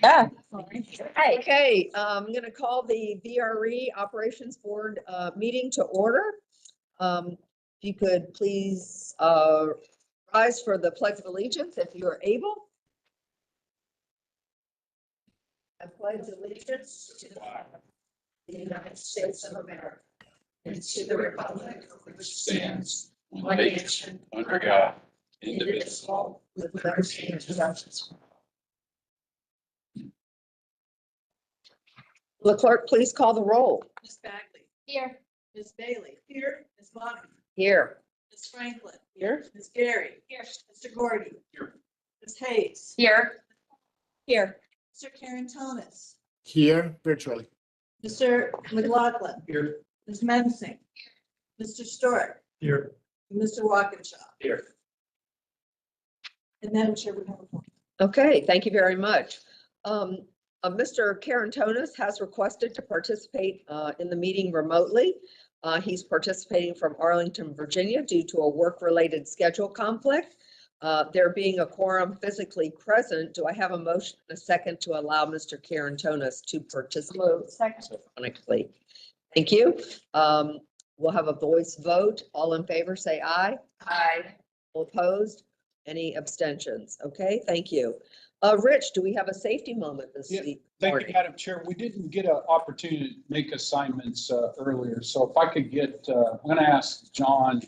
Yeah. Hi. Okay, I'm going to call the VRE Operations Board meeting to order. If you could please rise for the Pledge of Allegiance if you are able. I pledge allegiance to the United States of America and to the republic which stands one nation under God, indivisible, with liberty and justice. Will the clerk please call the roll? Ms. Bagley. Here. Ms. Bailey. Here. Ms. Bonner. Here. Ms. Franklin. Here. Ms. Gary. Here. Mr. Gordy. Here. Ms. Hayes. Here. Here. Mr. Karen Tonis. Here virtually. Mr. McLaughlin. Here. Ms. Mensing. Mr. Stewart. Here. And Mr. Walkinshaw. Here. And Madam Chair, we have a point. Okay, thank you very much. Mr. Karantonis has requested to participate in the meeting remotely. He's participating from Arlington, Virginia due to a work-related schedule conflict. There being a quorum physically present, do I have a motion and a second to allow Mr. Karantonis to participate electronically? Thank you. We'll have a voice vote. All in favor, say aye. Aye. All opposed? Any abstentions? Okay, thank you. Rich, do we have a safety moment this week? Thank you, Madam Chair. We didn't get an opportunity to make assignments earlier. So if I could get, I'm going to ask John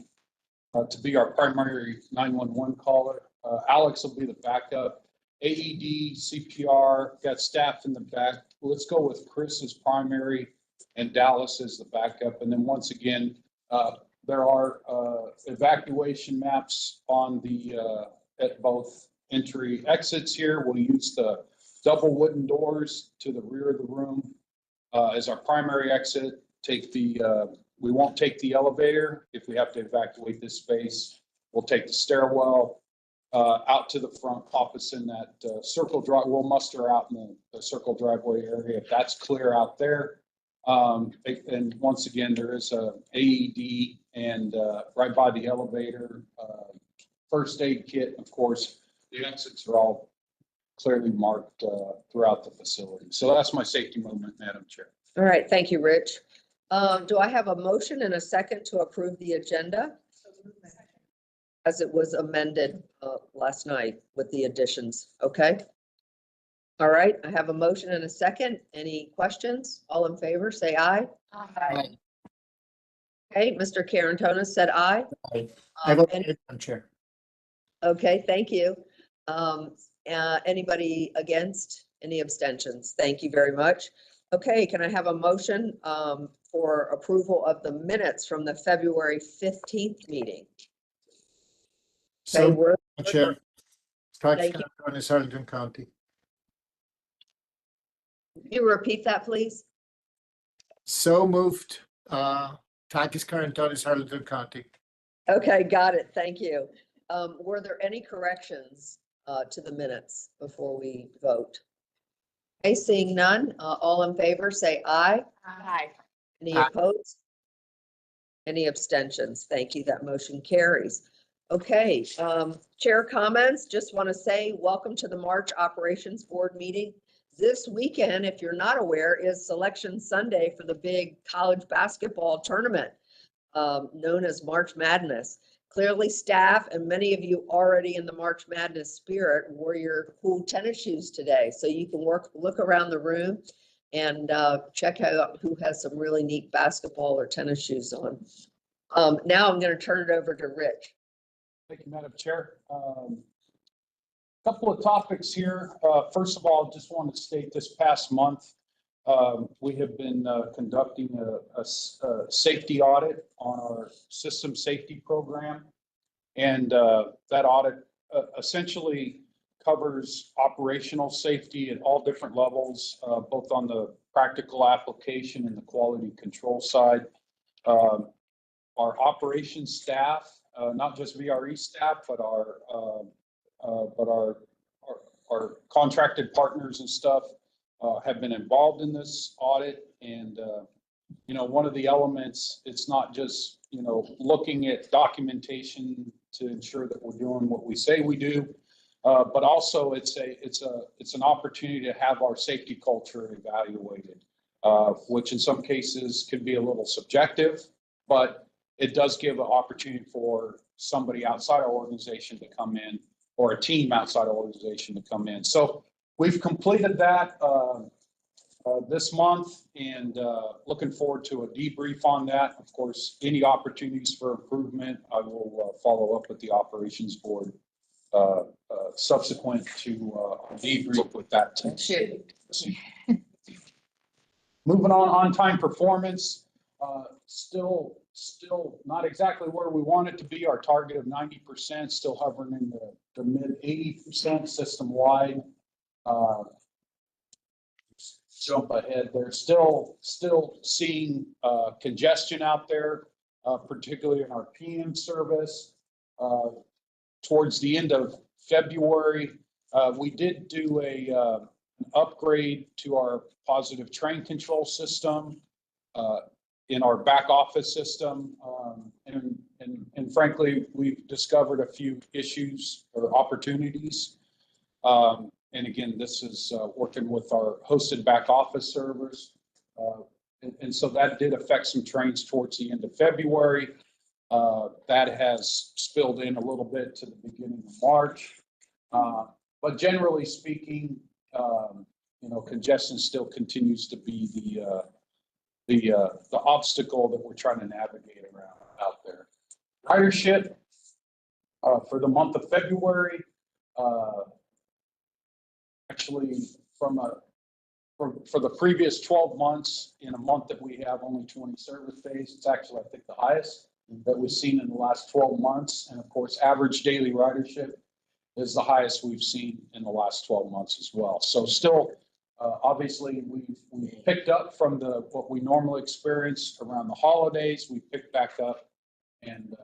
to be our primary 911 caller. Alex will be the backup. AED, CPR, got staff in the back. Let's go with Chris as primary and Dallas as the backup. And then once again, there are evacuation maps on the at both entry exits here. We'll use the double wooden doors to the rear of the room as our primary exit. We won't take the elevator if we have to evacuate this space. We'll take the stairwell out to the front, pop us in that circle drive. We'll muster out in the circle driveway area if that's clear out there. And once again, there is a AED and right by the elevator, first aid kit, of course. The exits are all clearly marked throughout the facility. So that's my safety moment, Madam Chair. All right, thank you, Rich. Do I have a motion and a second to approve the agenda as it was amended last night with the additions? Okay. All right, I have a motion and a second. Any questions? All in favor, say aye. Aye. Okay, Mr. Karantonis said aye. Aye. I vote aye, Madam Chair. Okay, thank you. Anybody against? Any abstentions? Thank you very much. Okay, can I have a motion for approval of the minutes from the February 15th meeting? So, we're- Madam Chair, Thank Takis Karantonis, Arlington County. Can you repeat that, please? So moved. Takis Karantonis, Arlington County. Okay, got it. Thank you. Were there any corrections to the minutes before we vote? Okay, seeing none, all in favor, say aye. Aye. Any Aye. opposed? Any abstentions? Thank you. That motion carries. Okay, chair comments. Just want to say welcome to the March Operations Board meeting. This weekend, if you're not aware, is Selection Sunday for the big college basketball tournament known as March Madness. Clearly, staff and many of you already in the March Madness spirit wore your cool tennis shoes today. So you can look around the room and check out who has some really neat basketball or tennis shoes on. Now I'm going to turn it over to Rich. Thank you, Madam Chair. Couple of topics here. First of all, just want to state this past month, we have been conducting a safety audit on our system safety program. And that audit essentially covers operational safety at all different levels, both on the practical application and the quality control side. Our operations staff, not just VRE staff, but our contracted partners and stuff have been involved in this audit. And, you know, one of the elements, it's not just, you know, looking at documentation to ensure that we're doing what we say we do, But also it's an opportunity to have our safety culture evaluated, which in some cases can be a little subjective, but it does give an opportunity for somebody outside our organization to come in, or a team outside our organization to come in. So we've completed that this month, and looking forward to a debrief on that. Of course, any opportunities for improvement, I will follow up with the operations board subsequent to debrief with that team. Moving on time performance, still not exactly where we want it to be. Our target of 90%, still hovering in the mid 80% system wide. Jump ahead there. Still seeing congestion out there, particularly in our PM service. Towards the end of February, we did do an upgrade to our positive train control system in our back office system. And frankly, we've discovered a few issues or opportunities. And again, this is working with our hosted back office servers. And so that did affect some trains towards the end of February. That has spilled in a little bit to the beginning of March. But generally speaking, congestion still continues to be the obstacle that we're trying to navigate around out there. Ridership for the month of February, actually for the previous 12 months, in a month that we have only 20 service days, it's actually, I think, the highest that we've seen in the last 12 months. And of course, average daily ridership is the highest we've seen in the last 12 months as well. So still, obviously, we've picked up from what we normally experience around the holidays. We picked back up, and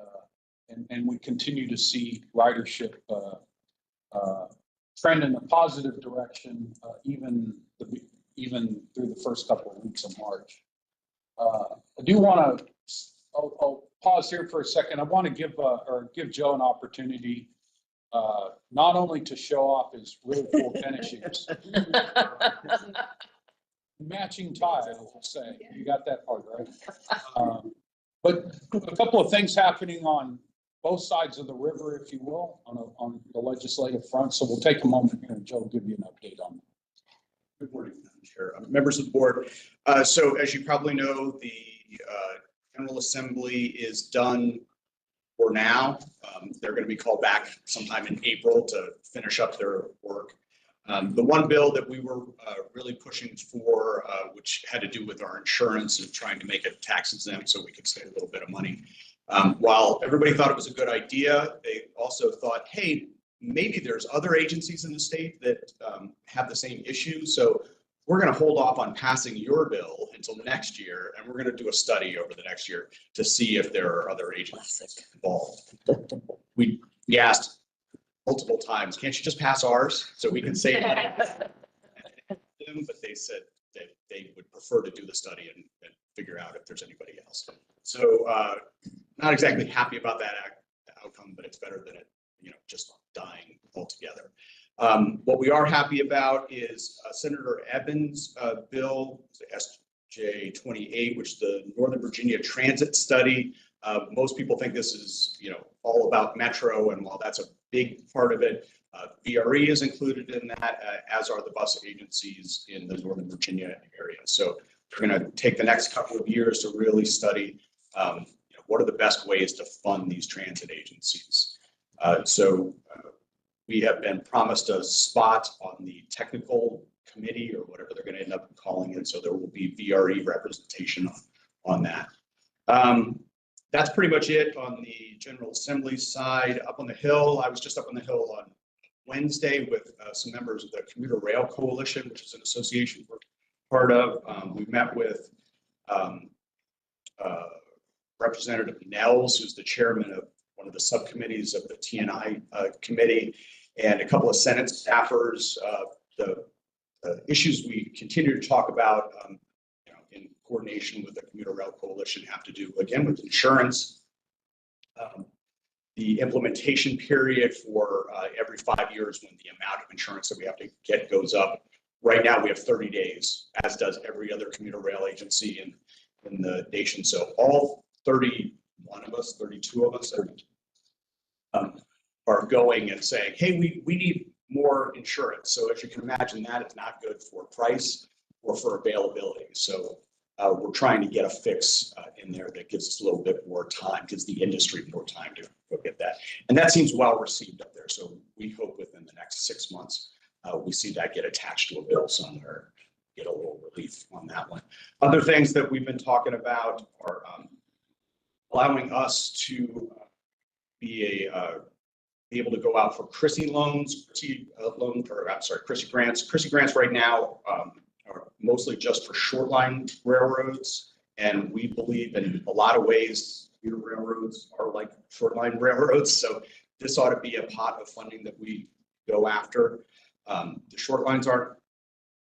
we continue to see ridership trend in a positive direction, even through the first couple of weeks of March. I do want to, I'll pause here for a second. I want to give Joe an opportunity, not only to show off his really cool tennis shoes. Matching tie, I will say. You got that part right. But a couple of things happening on both sides of the river, if you will, on the legislative front. So we'll take a moment here and Joe will give you an update on that. Good morning, Madam Chair, members of the board. So as you probably know, the General Assembly is done for now. They're going to be called back sometime in April to finish up their work. The one bill that we were really pushing for, which had to do with our insurance and trying to make it tax exempt so we could save a little bit of money. While everybody thought it was a good idea, they also thought, hey, maybe there's other agencies in the state that have the same issue. So we're going to hold off on passing your bill until next year, and we're going to do a study over the next year to see if there are other agencies involved. We asked multiple times, can't you just pass ours so we can save money? But they said that they would prefer to do the study and figure out if there's anybody else. So not exactly happy about that outcome, but it's better than it, just dying altogether. What we are happy about is Senator Evans' bill, SJ 28, which is the Northern Virginia Transit Study. Most people think this is, all about Metro, and while that's a big part of it, VRE is included in that, as are the bus agencies in the Northern Virginia area. So we're going to take the next couple of years to really study what are the best ways to fund these transit agencies. We have been promised a spot on the technical committee, or whatever they're going to end up calling it. So there will be VRE representation on that. That's pretty much it on the General Assembly side. Up on the Hill, I was just up on the Hill on Wednesday with some members of the Commuter Rail Coalition, which is an association we're part of. We met with Representative Nels, who's the chairman of one of the subcommittees of the TNI committee, and a couple of Senate staffers. The issues we continue to talk about in coordination with the Commuter Rail Coalition have to do, again, with insurance. the implementation period for every 5 years when the amount of insurance that we have to get goes up. Right now, we have 30 days, as does every other commuter rail agency in the nation. So all 31 of us, 32 of us are going and saying, hey, we need more insurance. So as you can imagine, that is not good for price or for availability. So we're trying to get a fix in there that gives us a little bit more time, gives the industry more time to go get that. And that seems well received up there. So we hope within the next 6 months, we see that get attached to a bill somewhere, get a little relief on that one. Other things that we've been talking about are allowing us to be able to go out for CRISI loans, CRISI grants. CRISI grants right now are mostly just for short line railroads. And we believe in a lot of ways, commuter railroads are like short line railroads. So this ought to be a pot of funding that we go after. The short lines aren't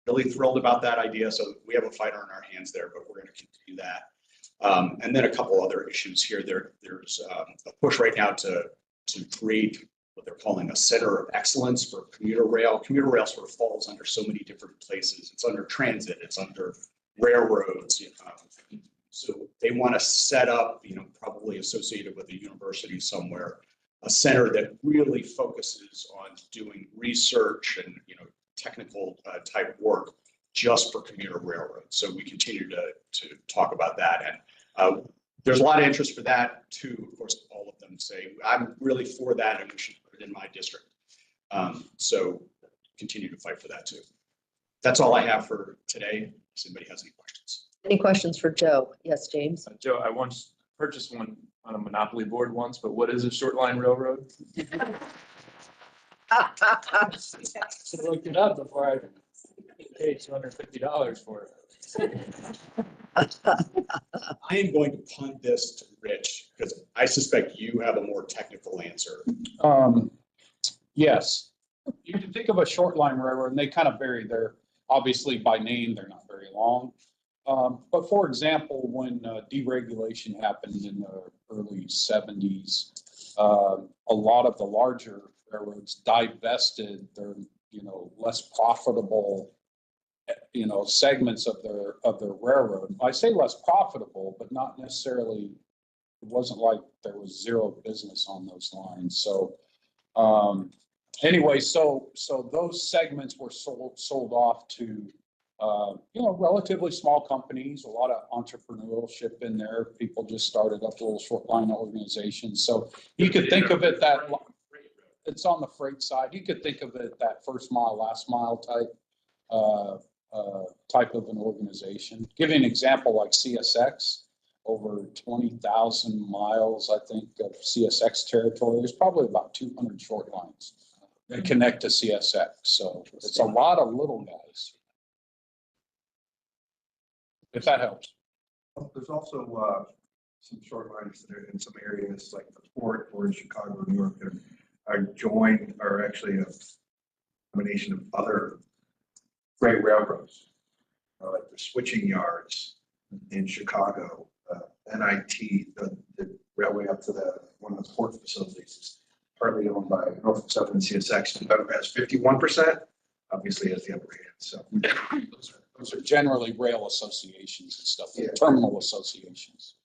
really thrilled about that idea. So we have a fighter on our hands there, but we're going to continue that. And then a couple other issues here. There's a push right now to create what they're calling a center of excellence for commuter rail. Commuter rail sort of falls under so many different places. It's under transit, it's under railroads. So they want to set up, probably associated with a university somewhere, a center that really focuses on doing research and technical type work just for commuter railroads. So we continue to talk about that. And there's a lot of interest for that too. Of course, all of them say, I'm really for that and we should put it in my district. So continue to fight for that too. That's all I have for today. If anybody has any questions. Any questions for Joe? Yes, James? Joe, I once purchased one on a monopoly board once, but what is a short line railroad? I looked it up before I paid $250 for it. I am going to punt this to Rich because I suspect you have a more technical answer. Yes, you can think of a short line railroad and they kind of vary. They're obviously by name, they're not very long. But for example, when deregulation happened in the early 70s, a lot of the larger railroads divested their, less profitable, segments of their railroad. I say less profitable, but not necessarily. It wasn't like there was zero business on those lines. So anyway, so those segments were sold off to relatively small companies, a lot of entrepreneurship in there. People just started up little short line organizations. So you could think of it that it's on the freight side. You could think of it that first mile, last mile type of an organization. Give you an example like CSX, over 20,000 miles, I think, of CSX territory. There's probably about 200 short lines that connect to CSX. So it's a lot of little guys. If that helps. There's also some short lines that are in some areas like the port or in Chicago, New York, that are joined, are actually a combination of other freight railroads, like the switching yards in Chicago, NIT, the railway up to one of the port facilities is partly owned by Norfolk Southern and CSX, and Better has 51%, obviously has the upper hand. So Those are generally rail associations and stuff, Yeah. terminal associations.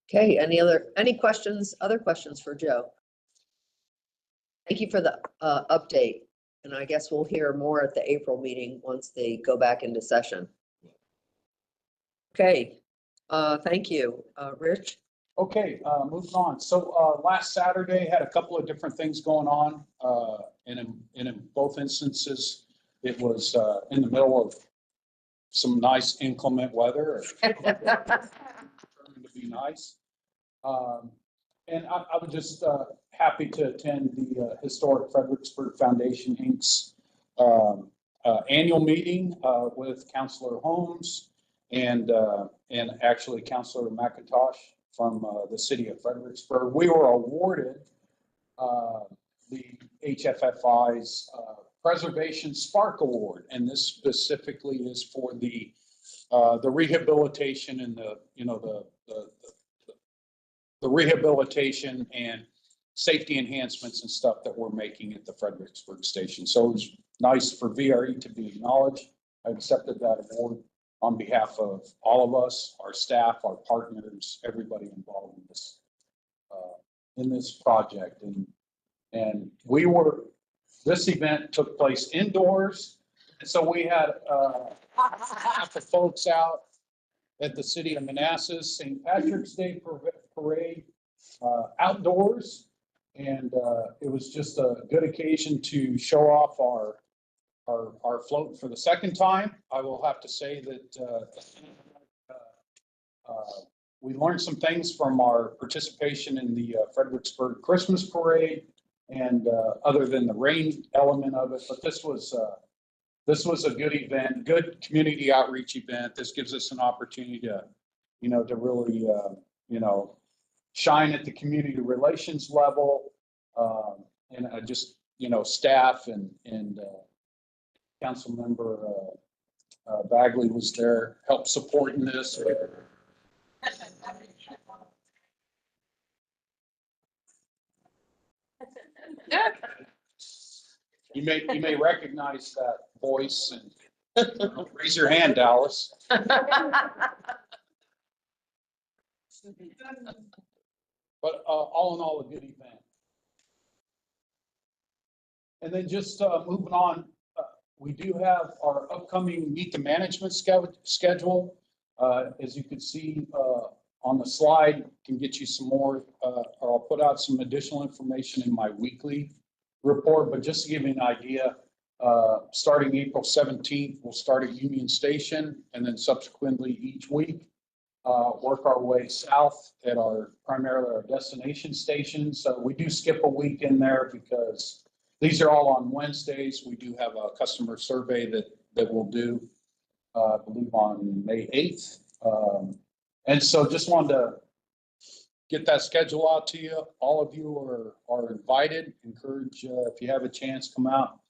Okay, any questions, other questions for Joe? Thank you for the update. And I guess we'll hear more at the April meeting once they go back into session. Okay, thank you. Rich? Okay, moving on. So last Saturday had a couple of different things going on. And in both instances, it was in the middle of some nice inclement weather. To be nice. And I was just happy to attend the Historic Fredericksburg Foundation, Inc.'s annual meeting with Councilor Holmes and actually Councilor McIntosh from the city of Fredericksburg. We were awarded the HFFI's Preservation Spark Award, and this specifically is for the rehabilitation and the the rehabilitation and safety enhancements and stuff that we're making at the Fredericksburg station. So it was nice for VRE to be acknowledged. I accepted that award on behalf of all of us, our staff, our partners, everybody involved in this project. And this event took place indoors. And so we had half the folks out at the city of Manassas St. Patrick's Day Parade outdoors. And it was just a good occasion to show off our float for the second time. I will have to say that we learned some things from our participation in the Fredericksburg Christmas Parade, and other than the rain element of it, but this was a good event, good community outreach event. This gives us an opportunity to, to really, shine at the community relations level, and just, staff and council member Bagley was there, helped supporting this. You may recognize that voice and raise your hand, Dallas. But all in all, a good event. And then just moving on, we do have our upcoming Meet the Management schedule. As you can see on the slide, can get you some more, or I'll put out some additional information in my weekly report. But just to give you an idea, starting April 17th, we'll start at Union Station, and then subsequently each week, work our way south at primarily our destination stations. So we do skip a week in there because these are all on Wednesdays. We do have a customer survey that we'll do, I believe on May 8th. And so just wanted to get that schedule out to you. All of you are invited. Encourage, if you have a chance, come out.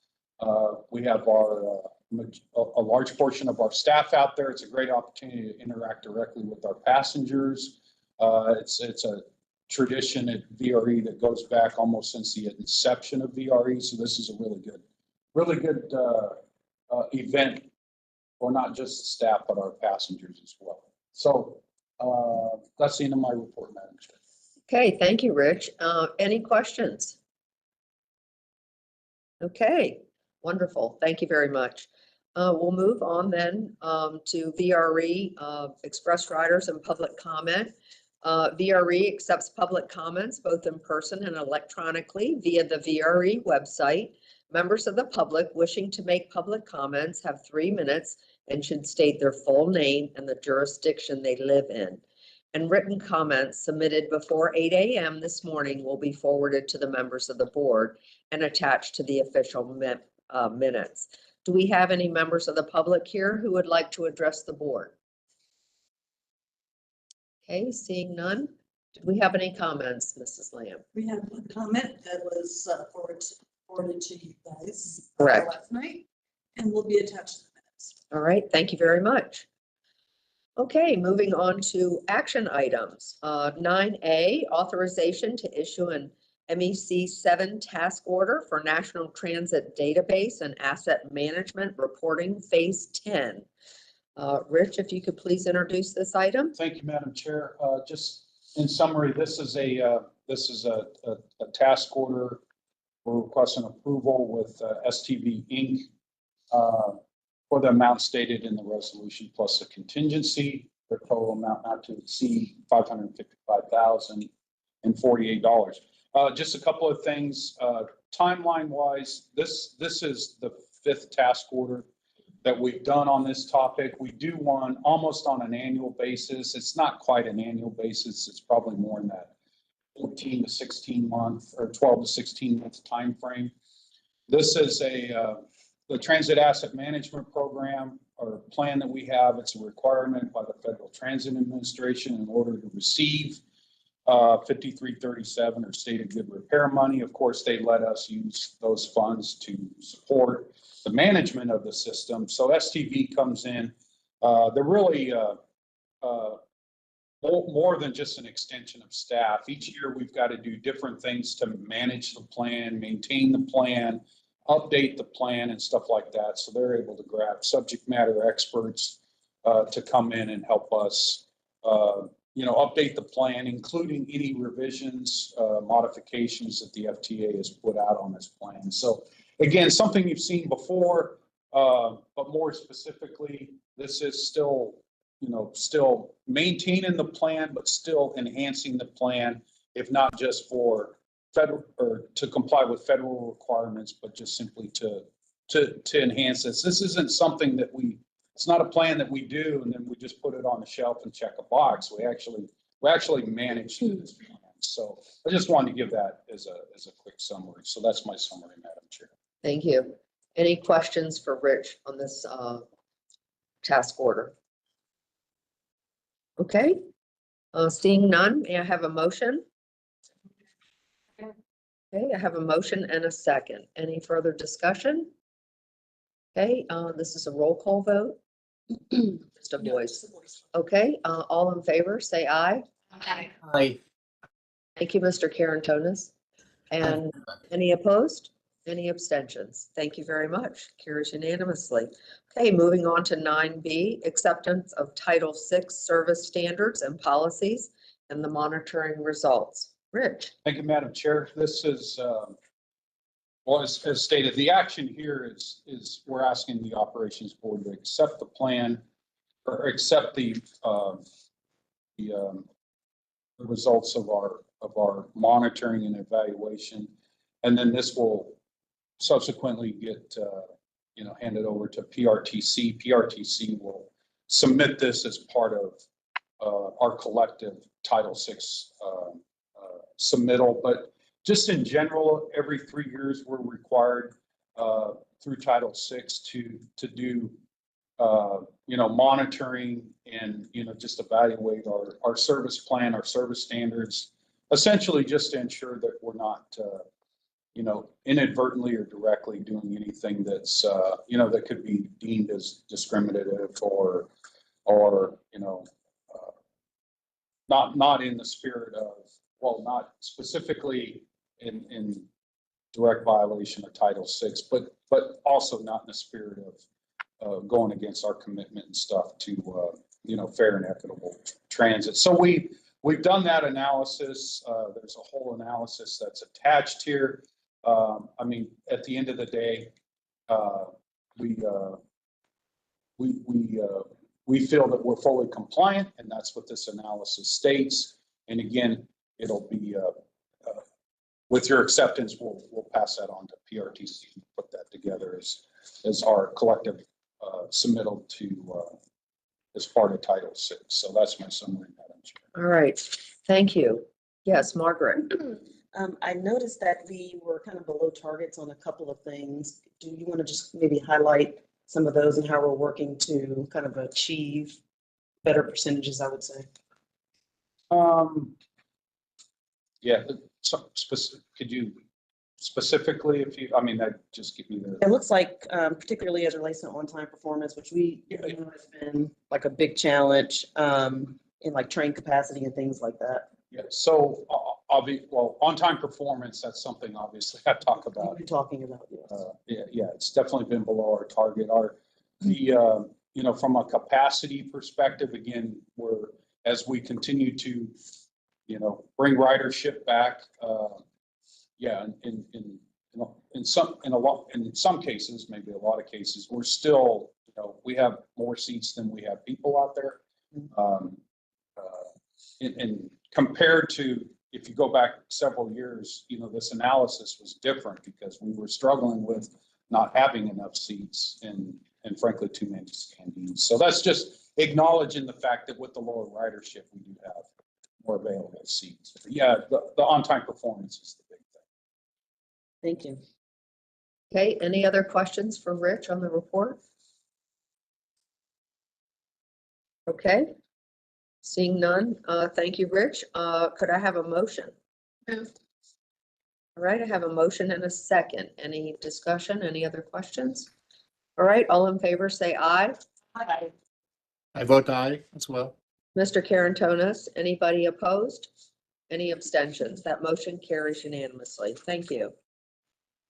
We have a large portion of our staff out there. It's a great opportunity to interact directly with our passengers. It's a tradition at VRE that goes back almost since the inception of VRE. So this is a really good event for not just the staff, but our passengers as well. So that's the end of my report, Madam Chair. Okay, thank you, Rich. Any questions? Okay, wonderful. Thank you very much. We'll move on then to VRE, Express Riders and public comment. VRE accepts public comments both in person and electronically via the VRE website. Members of the public wishing to make public comments have 3 minutes and should state their full name and the jurisdiction they live in. And written comments submitted before 8 a.m. this morning will be forwarded to the members of the board and attached to the official minutes. Do we have any members of the public here who would like to address the board? Okay, seeing none. Did we have any comments, Mrs. Lamb? We have one comment that was forwarded to you guys Correct. last night and will be attached to the minutes. All right, thank you very much. Okay, moving on to action items. 9A, authorization to issue an MEC 7 task order for National Transit Database and Asset Management Reporting Phase 10. Rich, if you could please introduce this item. Thank you, Madam Chair. Just in summary, this is a task order. We're requesting approval with STV Inc. For the amount stated in the resolution plus a contingency, the total amount not to exceed $555,048. Just a couple of things. Timeline wise, this is the 5th task order that we've done on this topic. We do one almost on an annual basis. It's not quite an annual basis. It's probably more in that 14 to 16 month or 12 to 16 month time frame. This is the Transit Asset Management Program or plan that we have. It's a requirement by the Federal Transit Administration in order to receive 5337 or stated good repair money. Of course, they let us use those funds to support the management of the system. So STV comes in. They're really more than just an extension of staff. Each year, we've got to do different things to manage the plan, maintain the plan, update the plan and stuff like that. So they're able to grab subject matter experts to come in and help us, update the plan, including any revisions, modifications that the FTA has put out on this plan. So again, something you've seen before, but more specifically, this is still maintaining the plan, but still enhancing the plan, if not just for federal or to comply with federal requirements, but just simply to enhance this. This isn't something that it's not a plan that we do and then we just put it on the shelf and check a box. We actually manage this plan. So I just wanted to give that as a quick summary. So that's my summary, Madam Chair. Thank you. Any questions for Rich on this task order? Okay, seeing none, may I have a motion? Okay, I have a motion and a second. Any further discussion? Okay, this is a roll call vote. Just a voice. Okay, all in favor, say aye. Aye. Thank you, Mr. Karantonis. And any opposed? Any abstentions? Thank you very much. Carries unanimously. Okay, moving on to 9B, acceptance of Title VI service standards and policies and the monitoring results. Rich. Thank you, Madam Chair. This is, as stated, the action here is we're asking the Operations Board to accept the plan or accept the results of our monitoring and evaluation. And then this will subsequently get, handed over to PRTC. PRTC will submit this as part of our collective Title VI submittal. But just in general, every 3 years, we're required through Title VI to do, monitoring and, just evaluate our service plan, our service standards, essentially just to ensure that we're not, inadvertently or directly doing anything that's, that could be deemed as discriminative or not in the spirit of, not specifically in direct violation of Title VI, but also not in the spirit of going against our commitment and stuff to, fair and equitable transit. So we've done that analysis. There's a whole analysis that's attached here. At the end of the day, we feel that we're fully compliant, and that's what this analysis states. And again, it'll be with your acceptance, we'll pass that on to PRTC and put that together as our collective submittal to as part of Title VI. So that's my summary, Madam Chair. All right, thank you. Yes, Margaret. I noticed that we were kind of below targets on a couple of things. Do you want to just maybe highlight some of those and how we're working to kind of achieve better percentages, I would say? Yeah, could you specifically, that just give me the. It looks like, particularly as it relates to on-time performance, which we know has been like a big challenge in like train capacity and things like that. Yeah, so on-time performance, that's something obviously I talk about. We're talking about, yes. Yeah, it's definitely been below our target. From a capacity perspective, again, as we continue to, bring ridership back, in some cases, maybe a lot of cases, we're still, we have more seats than we have people out there. And compared to, if you go back several years, this analysis was different because we were struggling with not having enough seats and frankly, too many standees. So that's just acknowledging the fact that with the lower ridership, we do have more available seats. Yeah, the on-time performance is the big thing. Thank you. Okay, any other questions for Rich on the report? Okay, seeing none, thank you, Rich. Could I have a motion? Moved. All right, I have a motion and a second. Any discussion, any other questions? All right, all in favor, say aye. Aye. I vote aye as well. Mr. Karantonis, anybody opposed? Any abstentions? That motion carries unanimously. Thank you.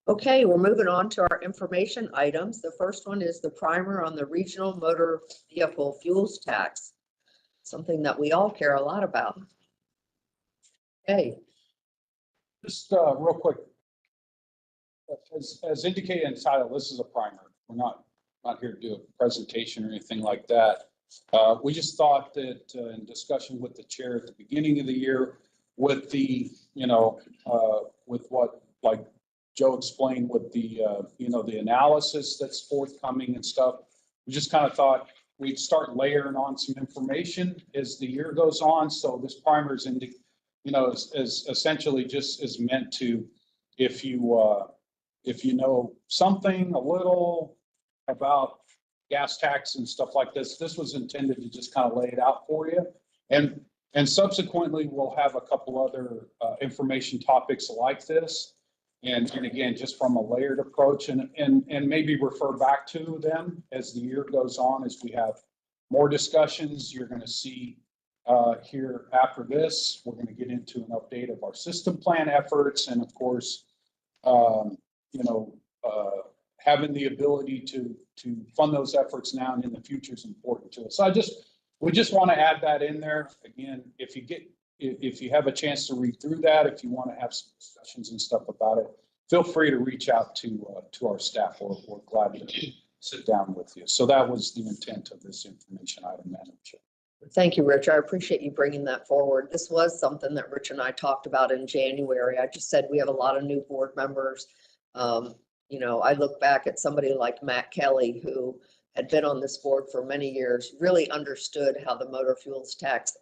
Okay, we're moving on to our information items. The first one is the primer on the regional motor vehicle fuels tax, something that we all care a lot about. Okay, Just real quick. As indicated in the title, this is a primer. We're not here to do a presentation or anything like that. We just thought that in discussion with the chair at the beginning of the year, with the, with what, like Joe explained with the, the analysis that's forthcoming and stuff, we just kind of thought we'd start layering on some information as the year goes on. So this primer is is essentially just is meant to, if you know something a little about gas tax and stuff like this was intended to just kind of lay it out for you. And subsequently, we'll have a couple other information topics like this. And again, just from a layered approach and maybe refer back to them as the year goes on, as we have more discussions. You're going to see here after this, we're going to get into an update of our system plan efforts. And of course, having the ability to fund those efforts now and in the future is important to us. So we just want to add that in there. Again, if you have a chance to read through that, if you want to have some discussions and stuff about it, feel free to reach out to our staff. We're glad to sit down with you. So that was the intent of this information item, Madam Chair. thank you, Rich. I appreciate you bringing that forward. This was something that Rich and I talked about in January. I just said we have a lot of new board members. I look back at somebody like Matt Kelly, who had been on this board for many years, really understood how the motor fuels tax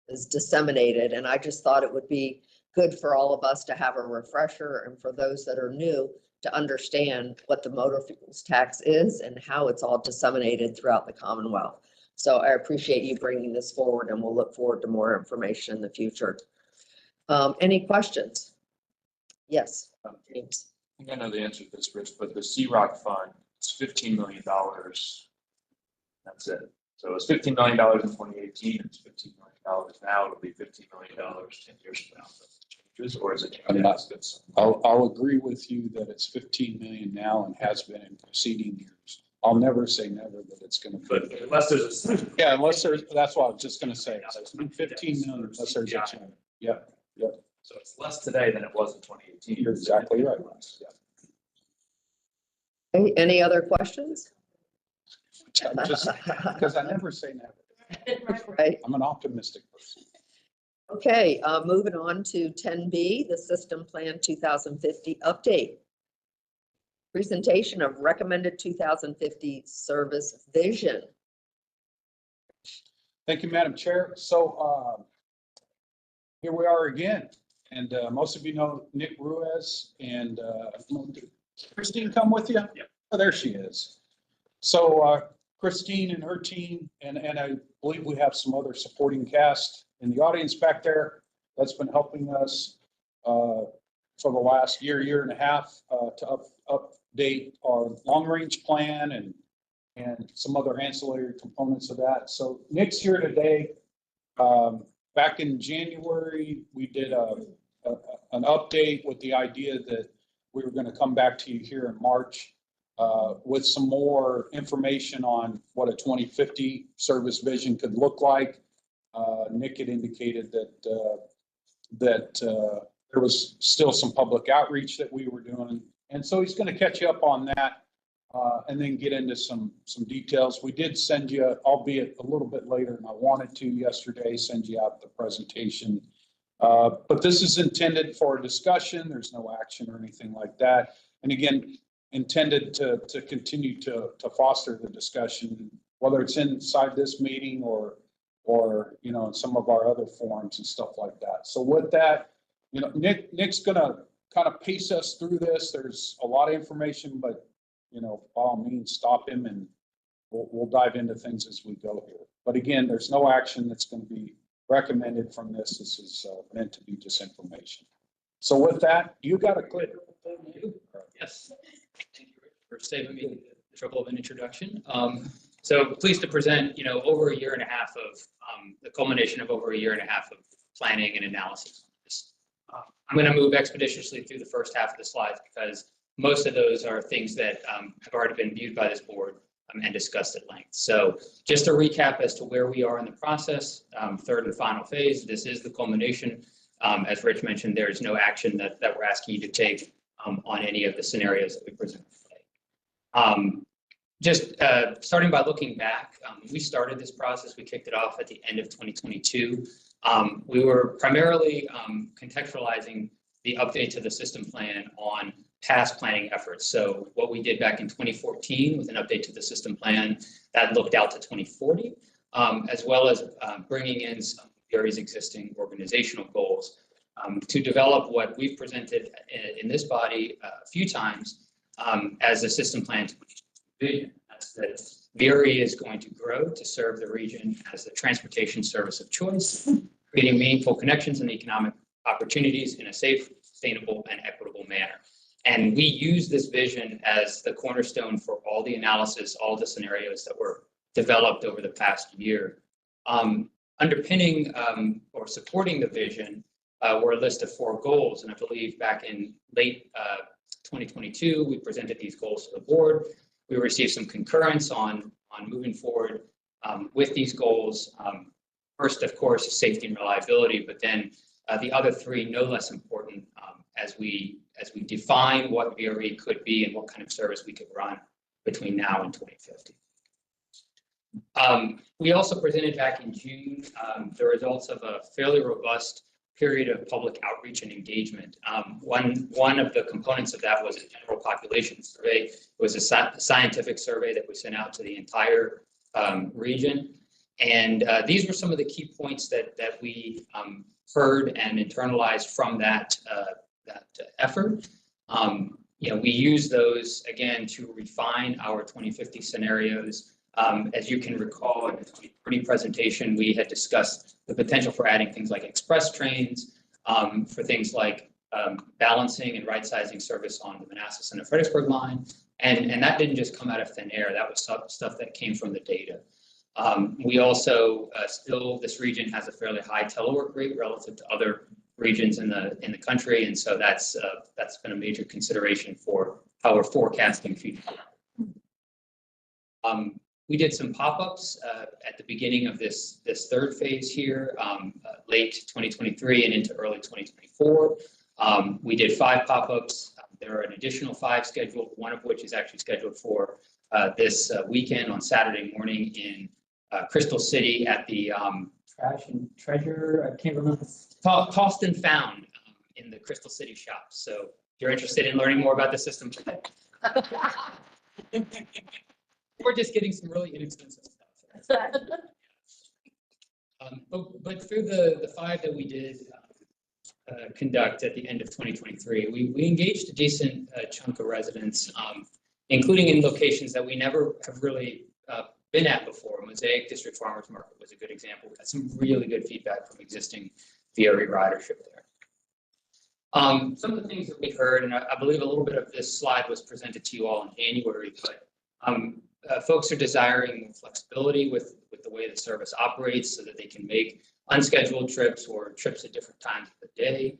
is disseminated. And I just thought it would be good for all of us to have a refresher, and for those that are new to understand what the motor fuels tax is and how it's all disseminated throughout the Commonwealth. So I appreciate you bringing this forward, and we'll look forward to more information in the future. Any questions? Yes, James. I think I know the answer to this, Rich, but the CROC fund, it's $15 million. That's it. So it's $15 million in 2018. It's $15 million now. It'll be $15 million 10 years from now. Changes, or is it? I'll agree with you that it's 15 million now and has been in preceding years. I'll never say never that it's going to. But unless there's a. Yeah, unless there's, that's what I was just going to say. It's been 15 million unless there's a change. Yeah. So it's less today than it was in 2018. You're exactly right. Yeah. Okay, any other questions? Just because I never say never. Right. I'm an optimistic person. Okay, moving on to 10B, the System Plan 2050 update. Presentation of recommended 2050 service vision. Thank you, Madam Chair. So here we are again. And most of you know Nick Ruiz, and Christine come with you? Yeah. Oh, there she is. So Christine and her team, and I believe we have some other supporting cast in the audience back there that's been helping us for the last year and a half to update our long-range plan and some other ancillary components of that. So Nick's here today. Back in January, we did an update with the idea that we were going to come back to you here in March with some more information on what a 2050 service vision could look like. Nick had indicated that there was still some public outreach that we were doing. And so he's going to catch you up on that and then get into some details. We did send you, albeit a little bit later than I wanted to yesterday, send you out the presentation. But this is intended for a discussion. There's no action or anything like that. And again, intended to continue to foster the discussion, whether it's inside this meeting or in some of our other forums and stuff like that. So with that, Nick's gonna kind of pace us through this. There's a lot of information, but by all means, stop him and we'll dive into things as we go here. But again, there's no action that's going to be recommended from this. This is meant to be just information. So with that, you got a clip. Yes. Thank you, Rick, for saving me the trouble of an introduction. So pleased to present, over a year and a half of the culmination of over a year and a half of planning and analysis on this. I'm going to move expeditiously through the first half of the slides because most of those are things that have already been viewed by this board and discussed at length. So just a recap as to where we are in the process, third and final phase. This is the culmination. As Rich mentioned, there is no action that we're asking you to take on any of the scenarios that we present today. Just starting by looking back, we started this process, we kicked it off at the end of 2022. We were primarily contextualizing the update to the system plan on past planning efforts. So what we did back in 2014 with an update to the system plan that looked out to 2040, as well as bringing in some of VRE's existing organizational goals to develop what we've presented in this body a few times as a system plan vision. That's that VRE is going to grow to serve the region as the transportation service of choice, creating meaningful connections and economic opportunities in a safe, sustainable, and equitable manner. And we use this vision as the cornerstone for all the analysis, all the scenarios that were developed over the past year. Underpinning or supporting the vision were a list of 4 goals. And I believe back in late 2022, we presented these goals to the board. We received some concurrence on moving forward with these goals. First, of course, is safety and reliability, but then the other 3, no less important, as we define what VRE could be and what kind of service we could run between now and 2050. We also presented back in June the results of a fairly robust period of public outreach and engagement. One of the components of that was a general population survey. It was a scientific survey that we sent out to the entire region. And these were some of the key points that we heard and internalized from that effort. We use those again to refine our 2050 scenarios. As you can recall, in the 2030 presentation, we had discussed the potential for adding things like express trains, for things like balancing and right-sizing service on the Manassas and the Fredericksburg line. And that didn't just come out of thin air. That was stuff that came from the data. We also this region has a fairly high telework rate relative to other regions in the country, and so that's been a major consideration for how we're forecasting future. We did some pop-ups at the beginning of this third phase here, late 2023 and into early 2024. We did 5 pop-ups. There are an additional 5 scheduled, one of which is actually scheduled for this weekend on Saturday morning in Crystal City at the Trash and Treasure, I can't remember, Tossed and Found in the Crystal City shop. So if you're interested in learning more about the system, we're just getting some really inexpensive stuff. But through the 5 that we did conduct at the end of 2023, we engaged a decent chunk of residents, including in locations that we never have really been at before. Mosaic District Farmers Market was a good example. We got some really good feedback from existing VRE ridership there. Some of the things that we heard, and I believe a little bit of this slide was presented to you all in January, but folks are desiring flexibility with the way the service operates so that they can make unscheduled trips or trips at different times of the day.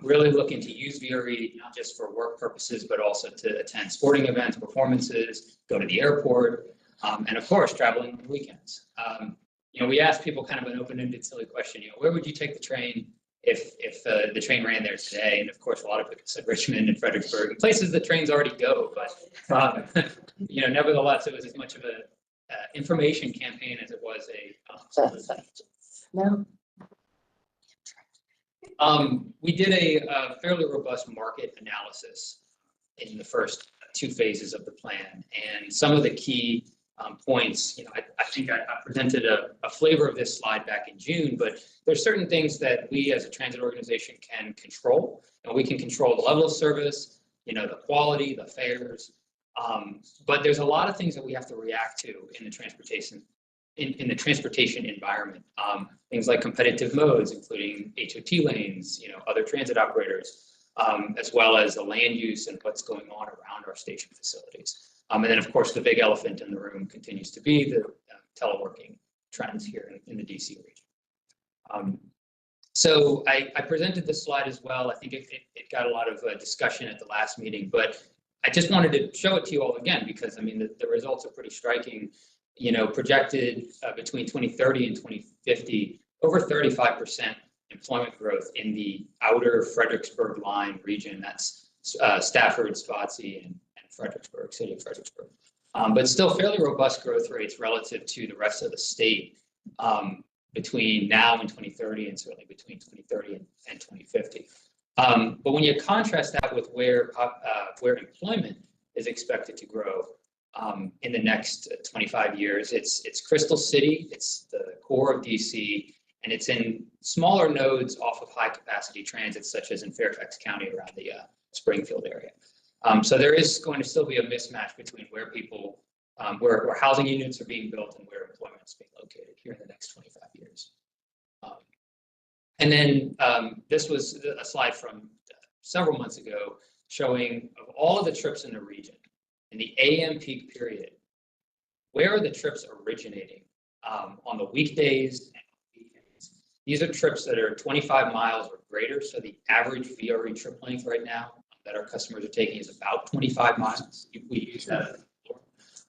Really looking to use VRE not just for work purposes, but also to attend sporting events, performances, go to the airport, and of course, traveling on weekends. We asked people kind of an open-ended, silly question, where would you take the train if the train ran there today? And of course, a lot of people said Richmond and Fredericksburg, and places the trains already go. But nevertheless, it was as much of a information campaign as it was No. We did a fairly robust market analysis in the first 2 phases of the plan, and some of the key points, I think I presented a flavor of this slide back in June, but there's certain things that we as a transit organization can control. We can control the level of service, the quality, the fares, but there's a lot of things that we have to react to in the transportation environment. Things like competitive modes, including HOT lanes, other transit operators, as well as the land use and what's going on around our station facilities. And then, of course, the big elephant in the room continues to be the teleworking trends here in the DC region. So I presented this slide as well. I think it got a lot of discussion at the last meeting, but I just wanted to show it to you all again, because I mean, the results are pretty striking. You know, projected between 2030 and 2050, over 35% employment growth in the outer Fredericksburg line region. That's Stafford, Spotsy, and Fredericksburg, city of Fredericksburg. But still fairly robust growth rates relative to the rest of the state between now and 2030, and certainly between 2030 and 2050. But when you contrast that with where employment is expected to grow in the next 25 years, it's Crystal City, it's the core of DC, and it's in smaller nodes off of high capacity transit, such as in Fairfax County around the Springfield area. So there is going to still be a mismatch between where people, where housing units are being built and where employment is being located here in the next 25 years. And then this was a slide from several months ago showing of all of the trips in the region in the AM peak period, where are the trips originating on the weekdays and weekends. These are trips that are 25 miles or greater. So the average VRE trip length right now that our customers are taking is about 25 miles. We use that.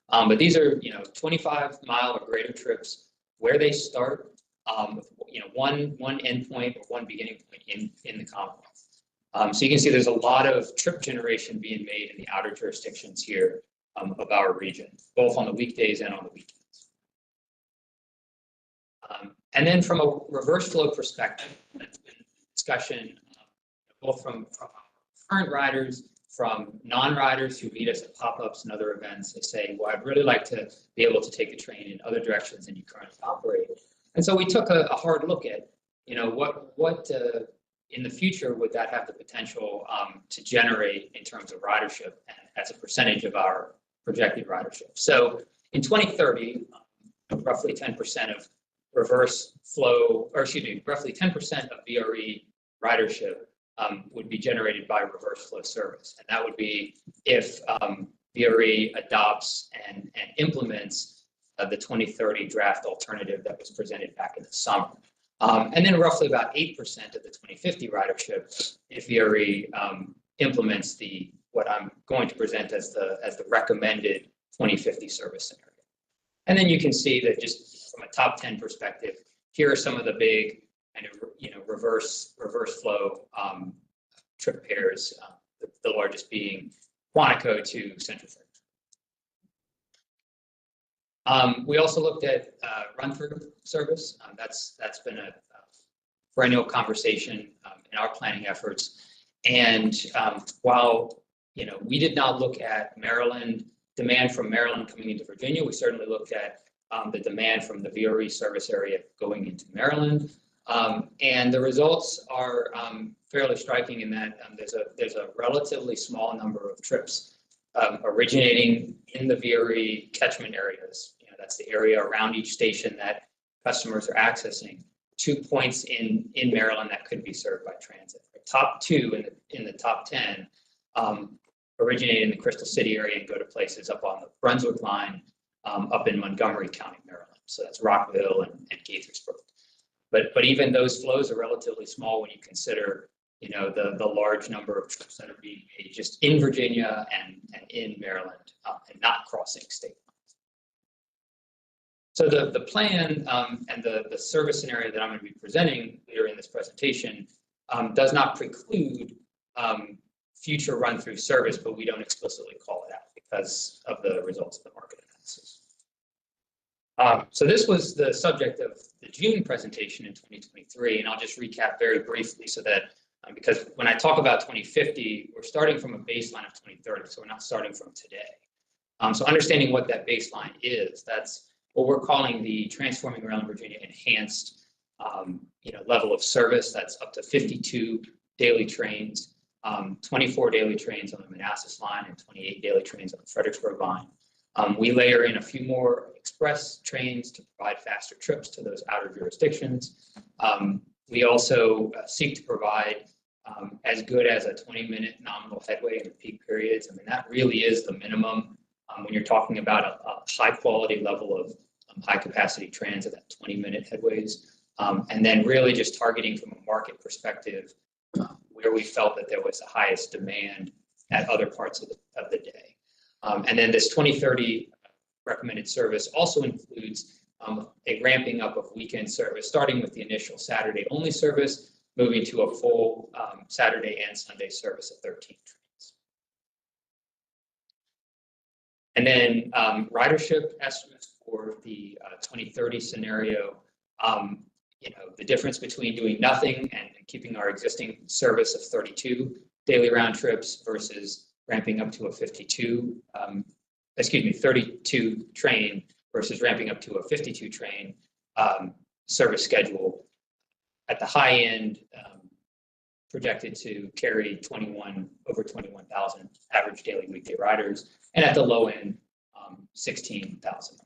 But these are, 25-mile or greater trips where they start, one endpoint or one beginning point in the Commonwealth. So you can see there's a lot of trip generation being made in the outer jurisdictions here of our region, both on the weekdays and on the weekends. And then from a reverse flow perspective, that's been discussion both from current riders, from non-riders who meet us at pop-ups and other events. They say, well, I'd really like to be able to take the train in other directions than you currently operate. And so we took a hard look at, what in the future would that have the potential to generate in terms of ridership and as a percentage of our projected ridership. So in 2030, roughly 10% of reverse flow, roughly 10% of VRE ridership would be generated by reverse flow service. And that would be if VRE adopts and implements the 2030 draft alternative that was presented back in the summer. And then roughly about 8% of the 2050 ridership if VRE implements what I'm going to present as the recommended 2050 service scenario. And then you can see that just from a top 10 perspective, here are some of the big kind of reverse flow trip pairs, the largest being Quantico to Central Fredericksburg. We also looked at run-through service. That's been a perennial conversation in our planning efforts. And while we did not look at Maryland, demand from Maryland coming into Virginia, we certainly looked at the demand from the VRE service area going into Maryland. And the results are fairly striking in that there's a relatively small number of trips originating in the VRE catchment areas. That's the area around each station that customers are accessing. 2 points in Maryland that could be served by transit. The top 2 in the top 10 originate in the Crystal City area and go to places up on the Brunswick line, up in Montgomery County, Maryland. So that's Rockville and Gaithersburg. But even those flows are relatively small when you consider, the large number of trips that are being made just in Virginia and in Maryland and not crossing state lines. So the plan and the service scenario that I'm going to be presenting later in this presentation does not preclude future run-through service, but we don't explicitly call it out because of the results of the market analysis. So this was the subject of the June presentation in 2023, and I'll just recap very briefly so that, because when I talk about 2050, we're starting from a baseline of 2030, so we're not starting from today. So understanding what that baseline is, that's what we're calling the Transforming Maryland, Virginia Enhanced level of service. That's up to 52 daily trains, 24 daily trains on the Manassas line and 28 daily trains on the Fredericksburg line. We layer in a few more express trains to provide faster trips to those outer jurisdictions. We also seek to provide as good as a 20-minute nominal headway in the peak periods. I mean, that really is the minimum when you're talking about a high quality level of high capacity transit at 20-minute headways. And then really just targeting from a market perspective where we felt that there was the highest demand at other parts of the day. And then this 2030 recommended service also includes a ramping up of weekend service, starting with the initial Saturday only service, moving to a full Saturday and Sunday service of 13 trains. And then ridership estimates for the 2030 scenario. The difference between doing nothing and keeping our existing service of 32 daily round trips versus ramping up to a 32 train versus ramping up to a 52 train service schedule. At the high end, projected to carry over 21,000 average daily weekday riders, and at the low end, 16,000.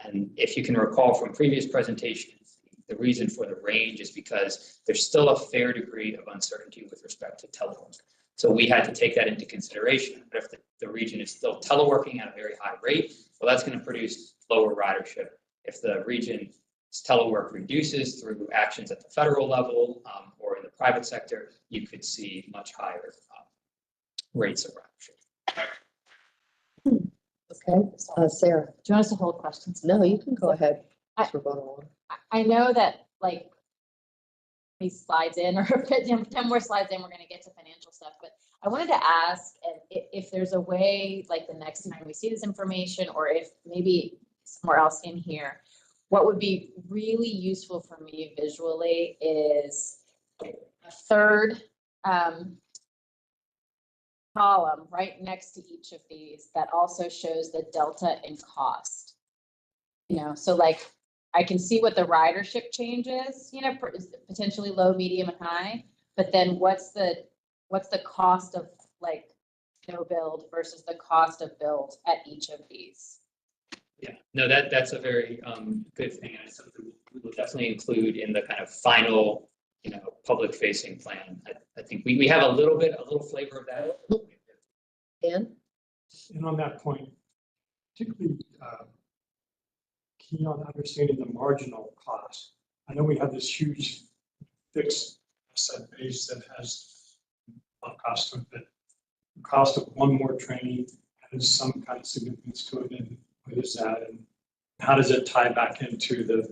And if you can recall from previous presentations, the reason for the range is because there's still a fair degree of uncertainty with respect to telework. So we had to take that into consideration. But if the region is still teleworking at a very high rate, well, that's going to produce lower ridership. If the region's telework reduces through actions at the federal level or in the private sector, you could see much higher rates of ridership. Okay, Sarah. Do you want us to hold questions? No, you can go ahead. I know that like these slides in or 10 more slides in, we're going to get to financial stuff, but I wanted to ask if there's a way, like the next time we see this information, or if maybe somewhere else in here, what would be really useful for me visually is a third column right next to each of these that also shows the delta in cost. So like I can see what the ridership change is, potentially low, medium, and high, but then what's the cost of like no build versus the cost of build at each of these? Yeah, no, that's a very good thing, and it's something we will definitely include in the kind of final, public facing plan. I think we have a little flavor of that. Dan? And on that point, particularly keen on understanding the marginal cost. I know we have this huge fixed asset base that has a cost to it, but the cost of one more train has some kind of significance to it. And what is that? And how does it tie back into the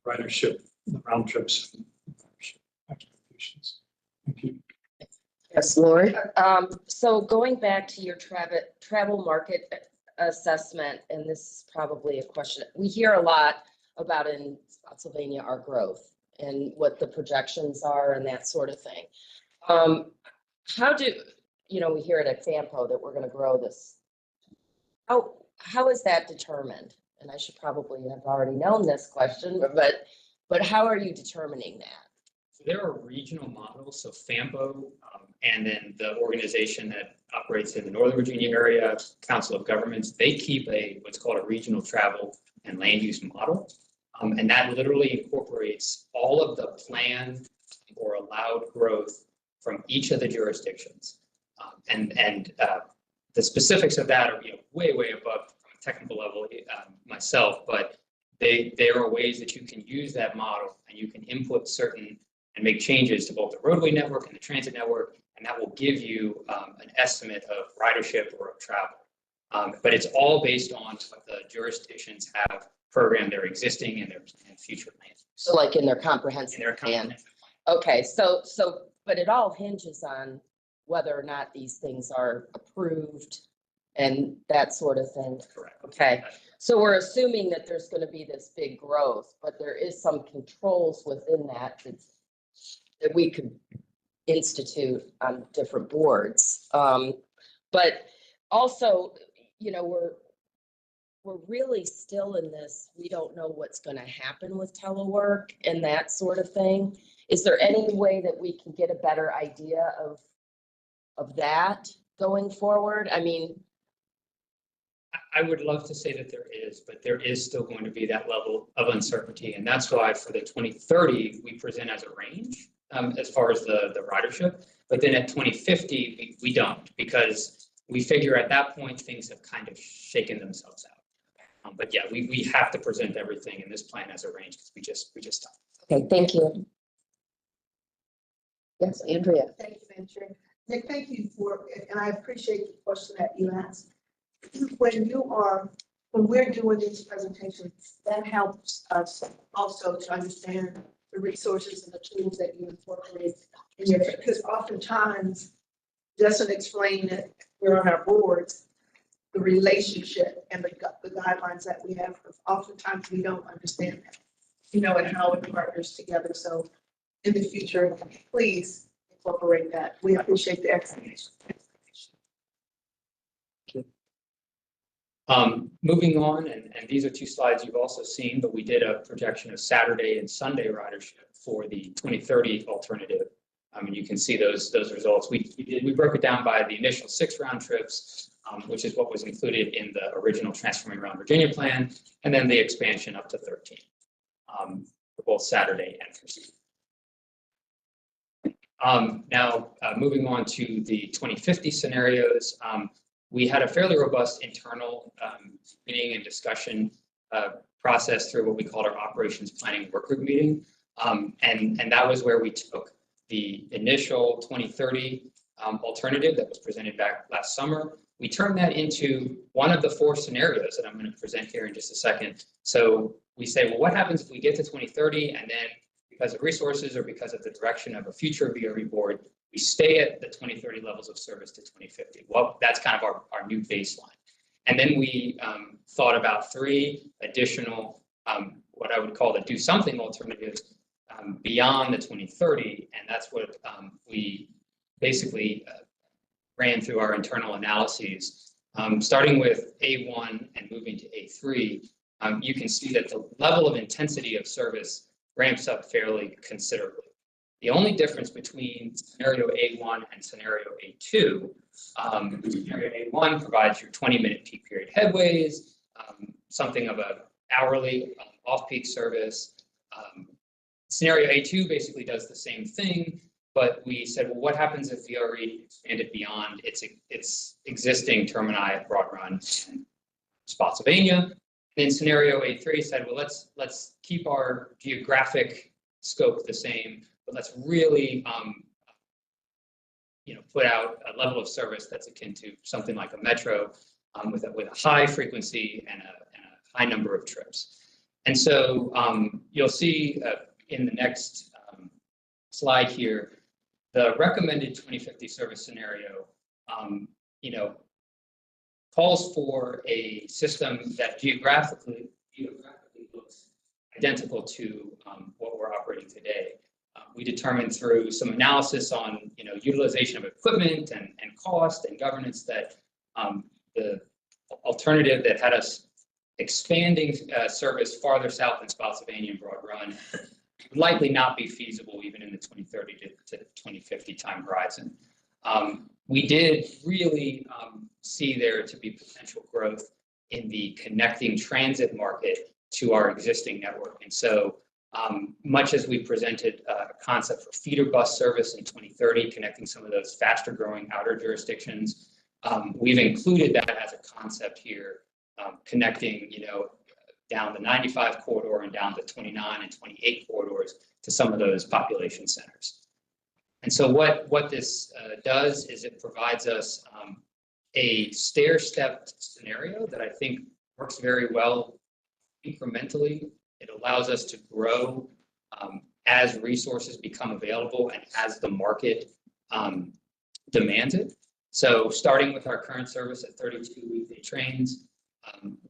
ridership, the round trips, and ridership expectations? Thank you. Yes, Lori? So going back to your travel market assessment, and this is probably a question we hear a lot about in Spotsylvania, our growth and what the projections are and that sort of thing. How do, we hear it at FAMPO that we're going to grow this. How is that determined? And I should probably have already known this question, but how are you determining that? So there are regional models, so FAMPO, and then the organization that operates in the Northern Virginia area, Council of Governments, they keep what's called a regional travel and land use model. And that literally incorporates all of the planned or allowed growth from each of the jurisdictions. And the specifics of that are way above from a technical level myself, but there are ways that you can use that model and you can input certain and make changes to both the roadway network and the transit network, and that will give you an estimate of ridership or of travel. But it's all based on what the jurisdictions have programmed their existing and their future plans. So like in their comprehensive plan. Okay, so but it all hinges on whether or not these things are approved and that sort of thing. Correct. Okay, so we're assuming that there's going to be this big growth, but there is some controls within that that we could institute on different boards. But also, we're really still in this, we don't know what's going to happen with telework and that sort of thing. Is there any way that we can get a better idea of that going forward? I mean, I would love to say that there is, but there is still going to be that level of uncertainty. And that's why for the 2030, we present as a range as far as the ridership. But then at 2050, we don't, because We figure at that point, things have kind of shaken themselves out. But yeah, we have to present everything in this plan as arranged because we just don't. Okay, thank you. Yes, Andrea. Thank you, Madam Chair. Nick, thank you for, and I appreciate the question that you asked. When we're doing these presentations, that helps us also to understand the resources and the tools that you incorporate in your, because oftentimes doesn't explain it, we're on our boards, the relationship and the guidelines that we have. Oftentimes we don't understand that, and how it partners together. So in the future, please incorporate that. We appreciate the explanation. Moving on, and these are two slides you've also seen, but we did a projection of Saturday and Sunday ridership for the 2030 alternative. And you can see those results. We broke it down by the initial 6 round trips, which is what was included in the original Transforming Around Virginia plan, and then the expansion up to 13 for both Saturday and for Sunday. Now, moving on to the 2050 scenarios, we had a fairly robust internal meeting and discussion process through what we called our operations planning workgroup meeting. And that was where we took the initial 2030 alternative that was presented back last summer. We turned that into one of the 4 scenarios that I'm going to present here in just a second. So we say, well, what happens if we get to 2030 and then because of resources or because of the direction of a future VRE board, we stay at the 2030 levels of service to 2050. Well, that's kind of our new baseline. And then we thought about 3 additional, what I would call the do something alternatives beyond the 2030. And that's what we basically ran through our internal analyses. Starting with A1 and moving to A3, you can see that the level of intensity of service ramps up fairly considerably. The only difference between scenario A1 and scenario A2, scenario A1 provides your 20-minute peak period headways, something of a hourly off-peak service. Scenario A2 basically does the same thing, but we said, well, what happens if VRE expanded beyond its existing termini at Broad Run and Spotsylvania? Then scenario A3 said, well, let's keep our geographic scope the same, but let's really, put out a level of service that's akin to something like a metro with a high frequency and a high number of trips. And so you'll see in the next slide here, the recommended 2050 service scenario, calls for a system that geographically looks identical to what we're operating today. We determined through some analysis on utilization of equipment and cost and governance that the alternative that had us expanding service farther south in Spotsylvania and Broad Run would likely not be feasible even in the 2030 to 2050 time horizon. We did really see there to be potential growth in the connecting transit market to our existing network. And so much as we presented a concept for feeder bus service in 2030, connecting some of those faster growing outer jurisdictions, we've included that as a concept here, connecting, down the 95 corridor and down the 29 and 28 corridors to some of those population centers. And so what this does is it provides us a stair-stepped scenario that I think works very well incrementally. It allows us to grow as resources become available and as the market demands it. So starting with our current service at 32 weekday trains,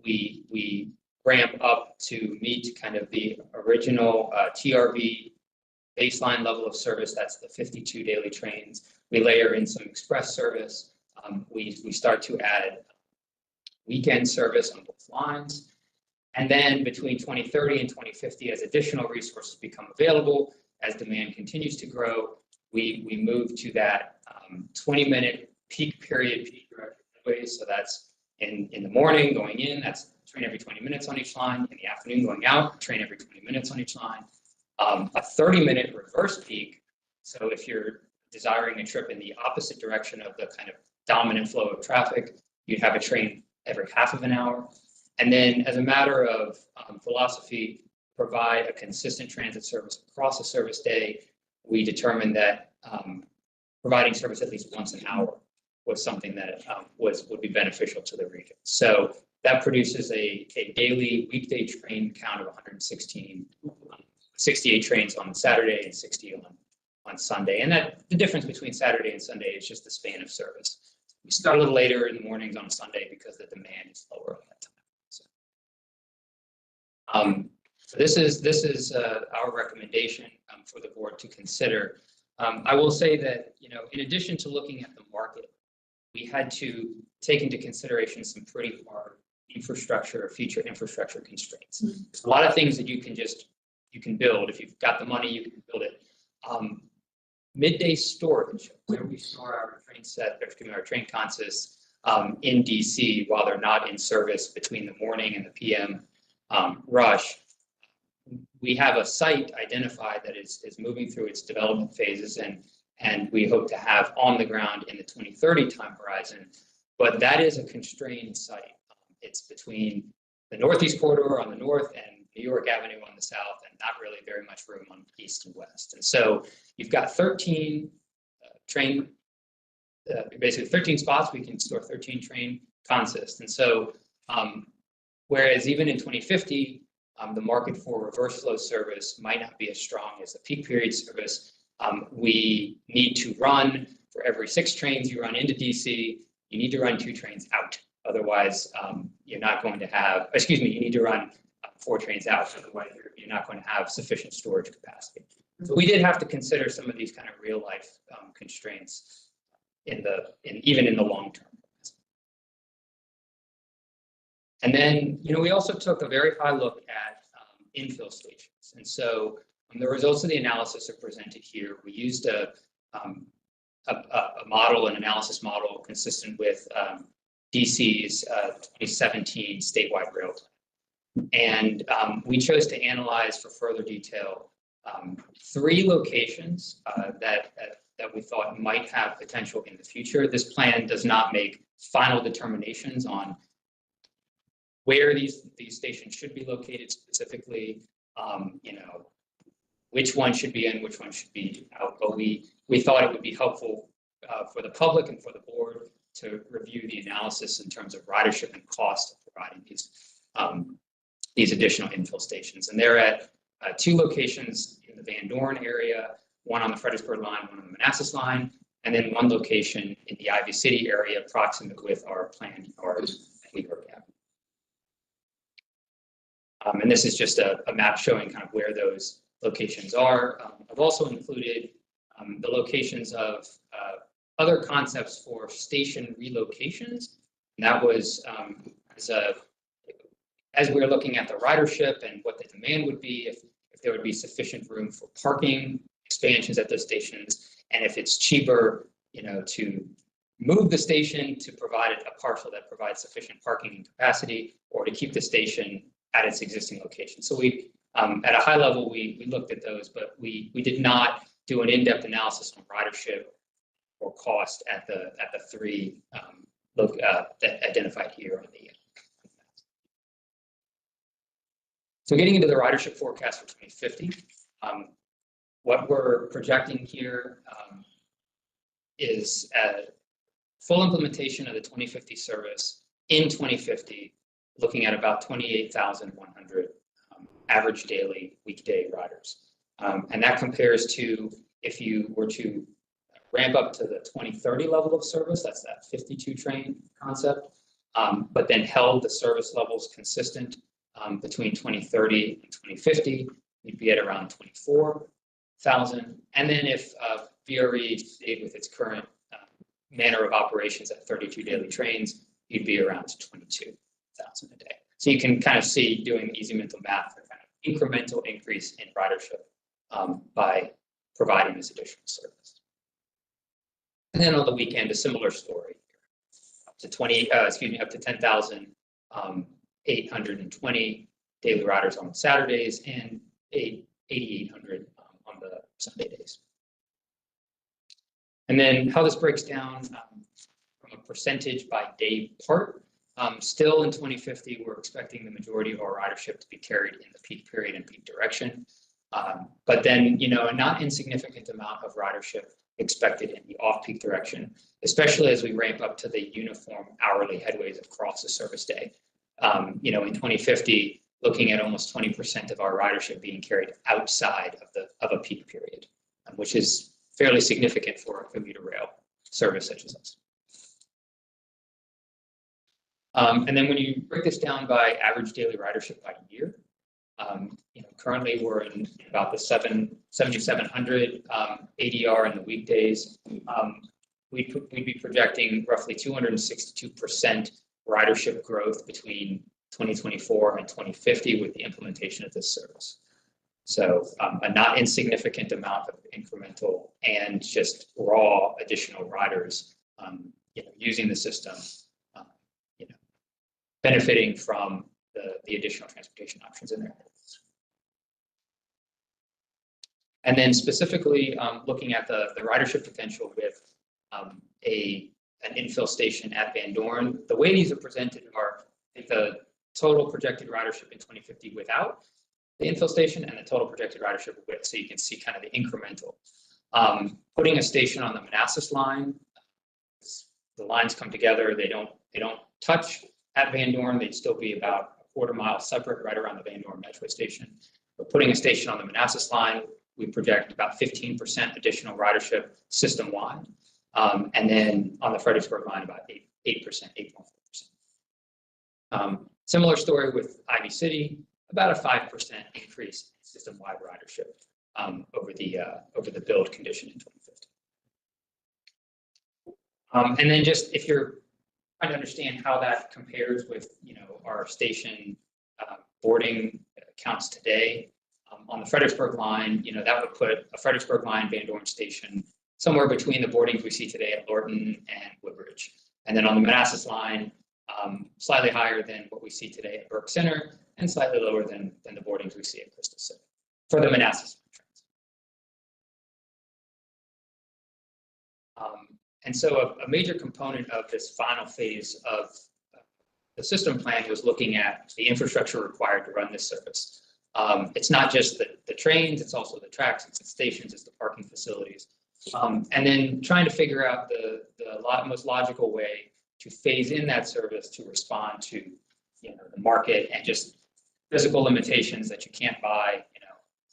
we ramp up to meet kind of the original TRV baseline level of service. That's the 52 daily trains. We layer in some express service. We start to add weekend service on both lines. And then between 2030 and 2050, as additional resources become available, as demand continues to grow, we move to that 20-minute peak period, peak direct ways. So that's in the morning going in, that's train every 20 minutes on each line. In the afternoon going out, train every 20 minutes on each line. A 30-minute reverse peak. So if you're desiring a trip in the opposite direction of the kind of dominant flow of traffic, you'd have a train every half of an hour. And then as a matter of philosophy, provide a consistent transit service across a service day, we determined that providing service at least once an hour was something that would be beneficial to the region. So that produces a daily weekday train count of 116, 68 trains on Saturday and 60 on Sunday. And that the difference between Saturday and Sunday is just the span of service. We start a little later in the mornings on a Sunday because the demand is lower at that time. So this is our recommendation for the board to consider. I will say that, you know, in addition to looking at the market, we had to take into consideration some pretty hard infrastructure or future infrastructure constraints. There's a lot of things that you can build. If you've got the money, you can build it. Midday storage, where we store our our train consists in DC while they're not in service between the morning and the PM rush. We have a site identified that is moving through its development phases, and we hope to have on the ground in the 2030 time horizon. But that is a constrained site. It's between the Northeast Corridor on the north and New York Avenue on the south, and not really very much room on east and west. And so you've got 13 basically 13 spots. We can store 13 train consists. And so whereas even in 2050, the market for reverse flow service might not be as strong as the peak period service. We need to run, for every 6 trains you run into DC, you need to run 2 trains out. Otherwise, you're not going to have, excuse me, you need to run 4 trains out. Otherwise, you're not going to have sufficient storage capacity. So we did have to consider some of these kind of real life constraints even in the long term. And then, you know, we also took a very high look at infill stations. And so the results of the analysis are presented here. We used a model, an analysis model consistent with DC's 2017 statewide rail plan. And we chose to analyze for further detail 3 locations that we thought might have potential in the future. This plan does not make final determinations on where these stations should be located specifically, you know, which one should be in, which one should be out. But we thought it would be helpful for the public and for the board to review the analysis in terms of ridership and cost of providing these additional infill stations. And they're at 2 locations in the Van Dorn area, one on the Fredericksburg line, one on the Manassas line, and then 1 location in the Ivy City area proximate with our planned yards at New York Avenue. And this is just a map showing kind of where those locations are. I've also included the locations of other concepts for station relocations. And that was as we were looking at the ridership and what the demand would be, if there would be sufficient room for parking expansions at those stations, and if it's cheaper, you know, to move the station to provide a parcel that provides sufficient parking and capacity, or to keep the station at its existing location. So we, at a high level, we looked at those, but we did not do an in-depth analysis on ridership or cost at the 3 that identified here on the. So getting into the ridership forecast for 2050, what we're projecting here is a full implementation of the 2050 service in 2050, looking at about 28,100 average daily weekday riders. And that compares to if you were to ramp up to the 2030 level of service, that's that 52 train concept, but then held the service levels consistent between 2030 and 2050, you'd be at around 24,000. And then if VRE stayed with its current manner of operations at 32 daily trains, you'd be around 22,000 a day. So you can kind of see, doing easy mental math, a kind of incremental increase in ridership by providing this additional service. And then on the weekend, a similar story, up to 10,820 daily riders on Saturdays and 8,800 on the Sunday days. And then how this breaks down from a percentage by day part, still in 2050, we're expecting the majority of our ridership to be carried in the peak period and peak direction. But then, a not insignificant amount of ridership expected in the off-peak direction, especially as we ramp up to the uniform hourly headways across the service day. In 2050, looking at almost 20% of our ridership being carried outside of a peak period, which is fairly significant for a commuter rail service such as us. And then when you break this down by average daily ridership by year, currently we're in about the 7,700 ADR in the weekdays. We'd be projecting roughly 262% ridership growth between 2024 and 2050 with the implementation of this service. So a not insignificant amount of incremental and just raw additional riders, using the system, benefiting from the additional transportation options in there. And then specifically looking at the ridership potential with an infill station at Van Dorn, the way these are presented are the total projected ridership in 2050 without the infill station and the total projected ridership with, so you can see kind of the incremental. Putting a station on the Manassas line, the lines come together, they don't touch at Van Dorn, they'd still be about a quarter mile separate right around the Van Dorn Metro station. But putting a station on the Manassas line, we project about 15% additional ridership system-wide. And then on the Fredericksburg line, about 8.4%. Similar story with Ivy City, about a 5% increase in system-wide ridership over the build condition in 2050. And then just if you're trying to understand how that compares with our station boarding counts today, on the Fredericksburg line, that would put a Fredericksburg line Van Dorn station somewhere between the boardings we see today at Lorton and Woodbridge. And then on the Manassas line, slightly higher than what we see today at Burke Center and slightly lower than the boardings we see at Crystal City for the Manassas trains. And so a major component of this final phase of the system plan was looking at the infrastructure required to run this service. It's not just the trains, it's also the tracks, it's the stations, it's the parking facilities. And then trying to figure out the most logical way to phase in that service to respond to the market and just physical limitations that you can't buy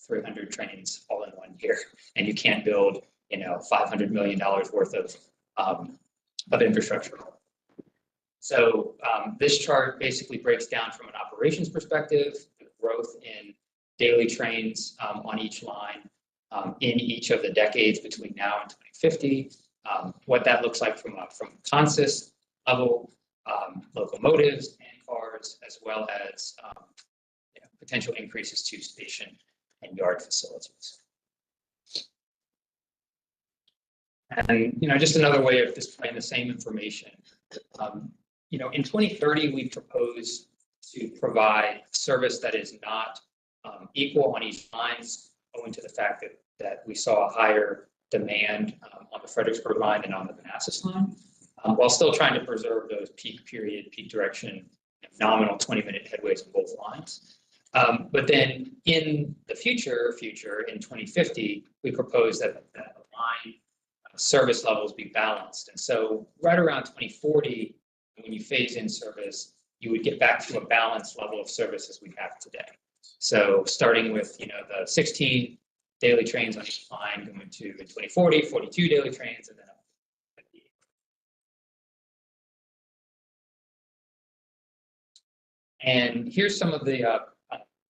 300 trains all in 1 year, and you can't build $500 million worth of infrastructure. So this chart basically breaks down from an operations perspective, the growth in daily trains on each line in each of the decades between now and 2050, what that looks like from a consist level, locomotives and cars, as well as potential increases to station and yard facilities. And just another way of displaying the same information. In 2030, we propose to provide service that is not equal on each line, owing to the fact that we saw a higher demand on the Fredericksburg line and on the Manassas line, while still trying to preserve those peak period, peak direction, nominal 20-minute headways on both lines. But then in the future in 2050, we propose that the line service levels be balanced. And so right around 2040, when you phase in service, you would get back to a balanced level of service as we have today. So starting with the 16 daily trains on each line, going to in 2040, 42 daily trains, and then up to 58. And here's some of the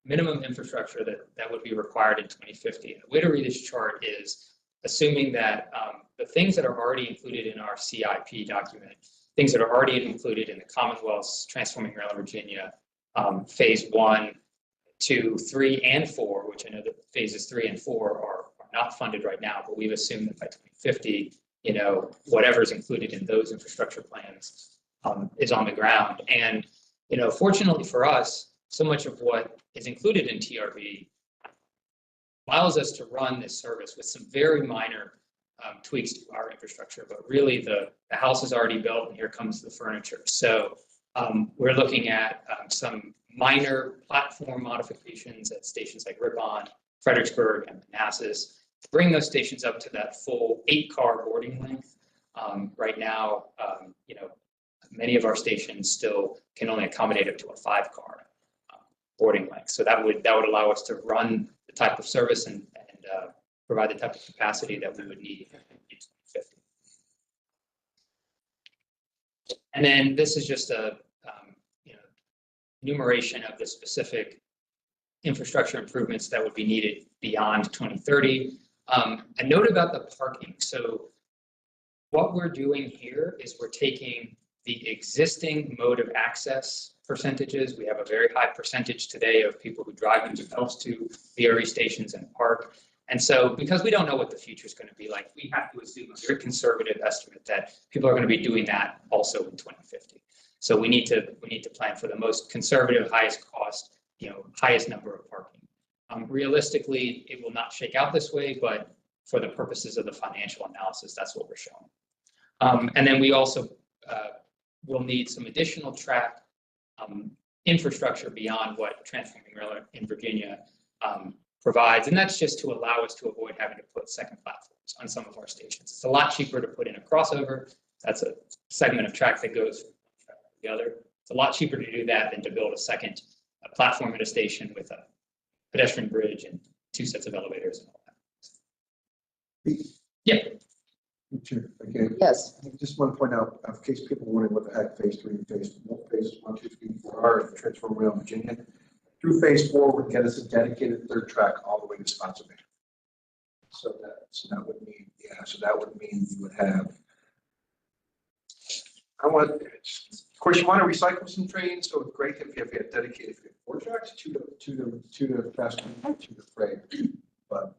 minimum infrastructure that would be required in 2050. And the way to read this chart is assuming that the things that are already included in our CIP document, things that are already included in the Commonwealth's Transforming Rail in Virginia, phase 1, 2, 3, and 4, which I know that phases 3 and 4 are not funded right now, but we've assumed that by 2050, whatever's included in those infrastructure plans is on the ground. And, fortunately for us, so much of what is included in TRV allows us to run this service with some very minor tweaks to our infrastructure, but really the house is already built and here comes the furniture. So we're looking at some minor platform modifications at stations like Ripon, Fredericksburg, and Manassas to bring those stations up to that full 8-car boarding length. Right now, many of our stations still can only accommodate up to a 5-car boarding length. So that would allow us to run the type of service and provide the type of capacity that we would need in 2050. And then this is just a enumeration of the specific infrastructure improvements that would be needed beyond 2030. A note about the parking. So what we're doing here is we're taking the existing mode of access percentages. We have a very high percentage today of people who drive themselves to VRE stations and park. And so because we don't know what the future is going to be like, we have to assume a very conservative estimate that people are going to be doing that also in 2050. So we need to plan for the most conservative, highest cost, highest number of parking. Realistically, it will not shake out this way, but for the purposes of the financial analysis, that's what we're showing. And then we also will need some additional track infrastructure beyond what Transforming Rail in Virginia provides. And that's just to allow us to avoid having to put second platforms on some of our stations. It's a lot cheaper to put in a crossover. That's a segment of track that goes from one track to the other. It's a lot cheaper to do that than to build a second platform at a station with a pedestrian bridge and 2 sets of elevators and all that. Yeah. Sure, okay. Yes. I just want to point out, in case people are wondering what the heck phase 3 and phases 1, 2, 3, 4 are in Transform Rail Virginia. Through phase 4 would get us a dedicated 3rd track all the way to Spotsylvania. So that would mean, you would have. Of course, you want to recycle some trains, so it's great if you have dedicated 4 tracks, 2 to fast, 2 to freight. But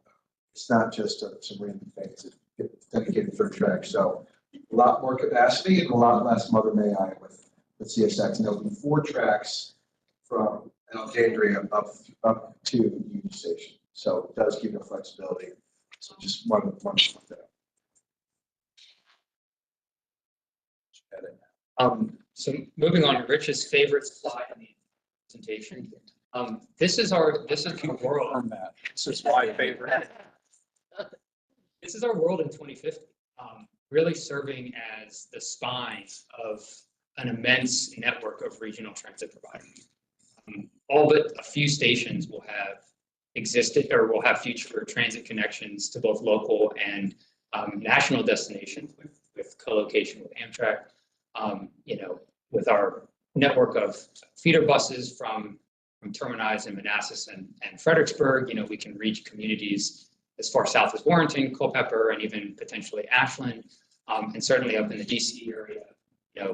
it's not just some random things. It's dedicated 3rd track, so a lot more capacity and a lot less Mother May I with CSX. And there'll be 4 tracks from Alexandria up to Union Station. So it does give you flexibility. So just one that. So moving on to Rich's favorite slide in the presentation. This is our world. This is my favorite. This is our world in 2050, really serving as the spine of an immense network of regional transit providers. All but a few stations will have existed or will have future transit connections to both local and national destinations with co-location with Amtrak. With our network of feeder buses from termini in Manassas and Fredericksburg, we can reach communities as far south as Warrenton, Culpeper, and even potentially Ashland, and certainly up in the DC area,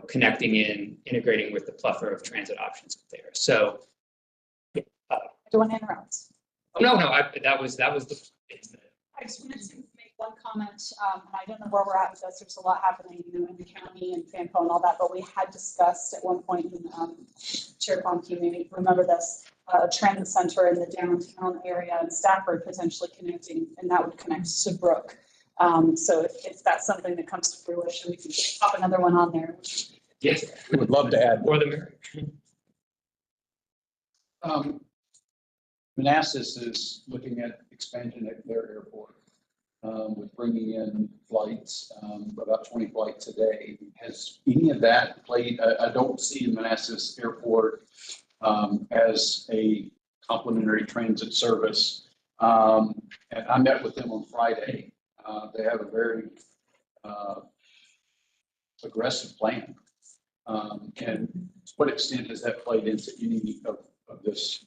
connecting integrating with the plethora of transit options there. So, I don't want to interrupt. Oh, no, that was the. I just wanted to make one comment, and I don't know where we're at with this. There's a lot happening, in the county and FAMCO and all that, but we had discussed at one point in Chair Bonke, you may remember this, a transit center in the downtown area in Stafford potentially connecting, and that would connect to Brook. So if that's something that comes to fruition, we can pop another one on there. Yes, We would love to add. more the merrier. Manassas is looking at expansion at their airport, with bringing in flights, about 20 flights a day. Has any of that played? I don't see Manassas Airport as a complimentary transit service. And I met with them on Friday. They have a very aggressive plan. And to what extent has that played into any of this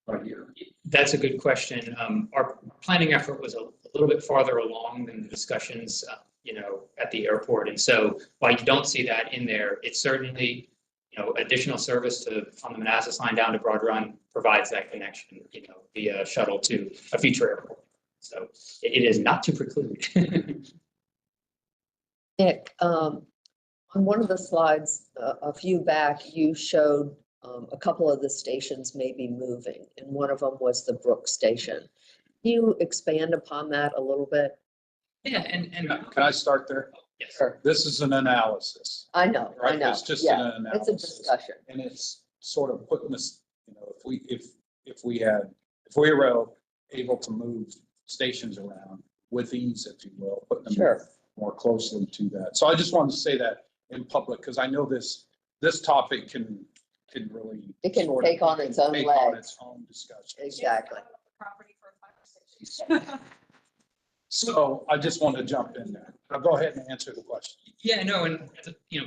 right here? That's a good question. Our planning effort was a little bit farther along than the discussions, at the airport. And so while you don't see that in there, it's certainly, additional service on the Manassas line down to Broad Run provides that connection, via shuttle to a future airport. So it is not to preclude. Nick, on one of the slides a few back, you showed a couple of the stations may be moving, and one of them was the Brook Station. Can you expand upon that a little bit? Yeah, and. Can I start there? Yes. Sure. This is an analysis, I know, I right? know. It's just Yeah, an it's a analysis. discussion. And it's sort of putting this, if we were able to move stations around with ease, if you will, put them Sure. more closely to that. So I just wanted to say that in public, because I know this topic can really. It can sort of- take on its own take on legs. its own discussion. Exactly. Property for a fire station. So I just wanted to jump in there. I'll go ahead and answer the question. Yeah, no, and,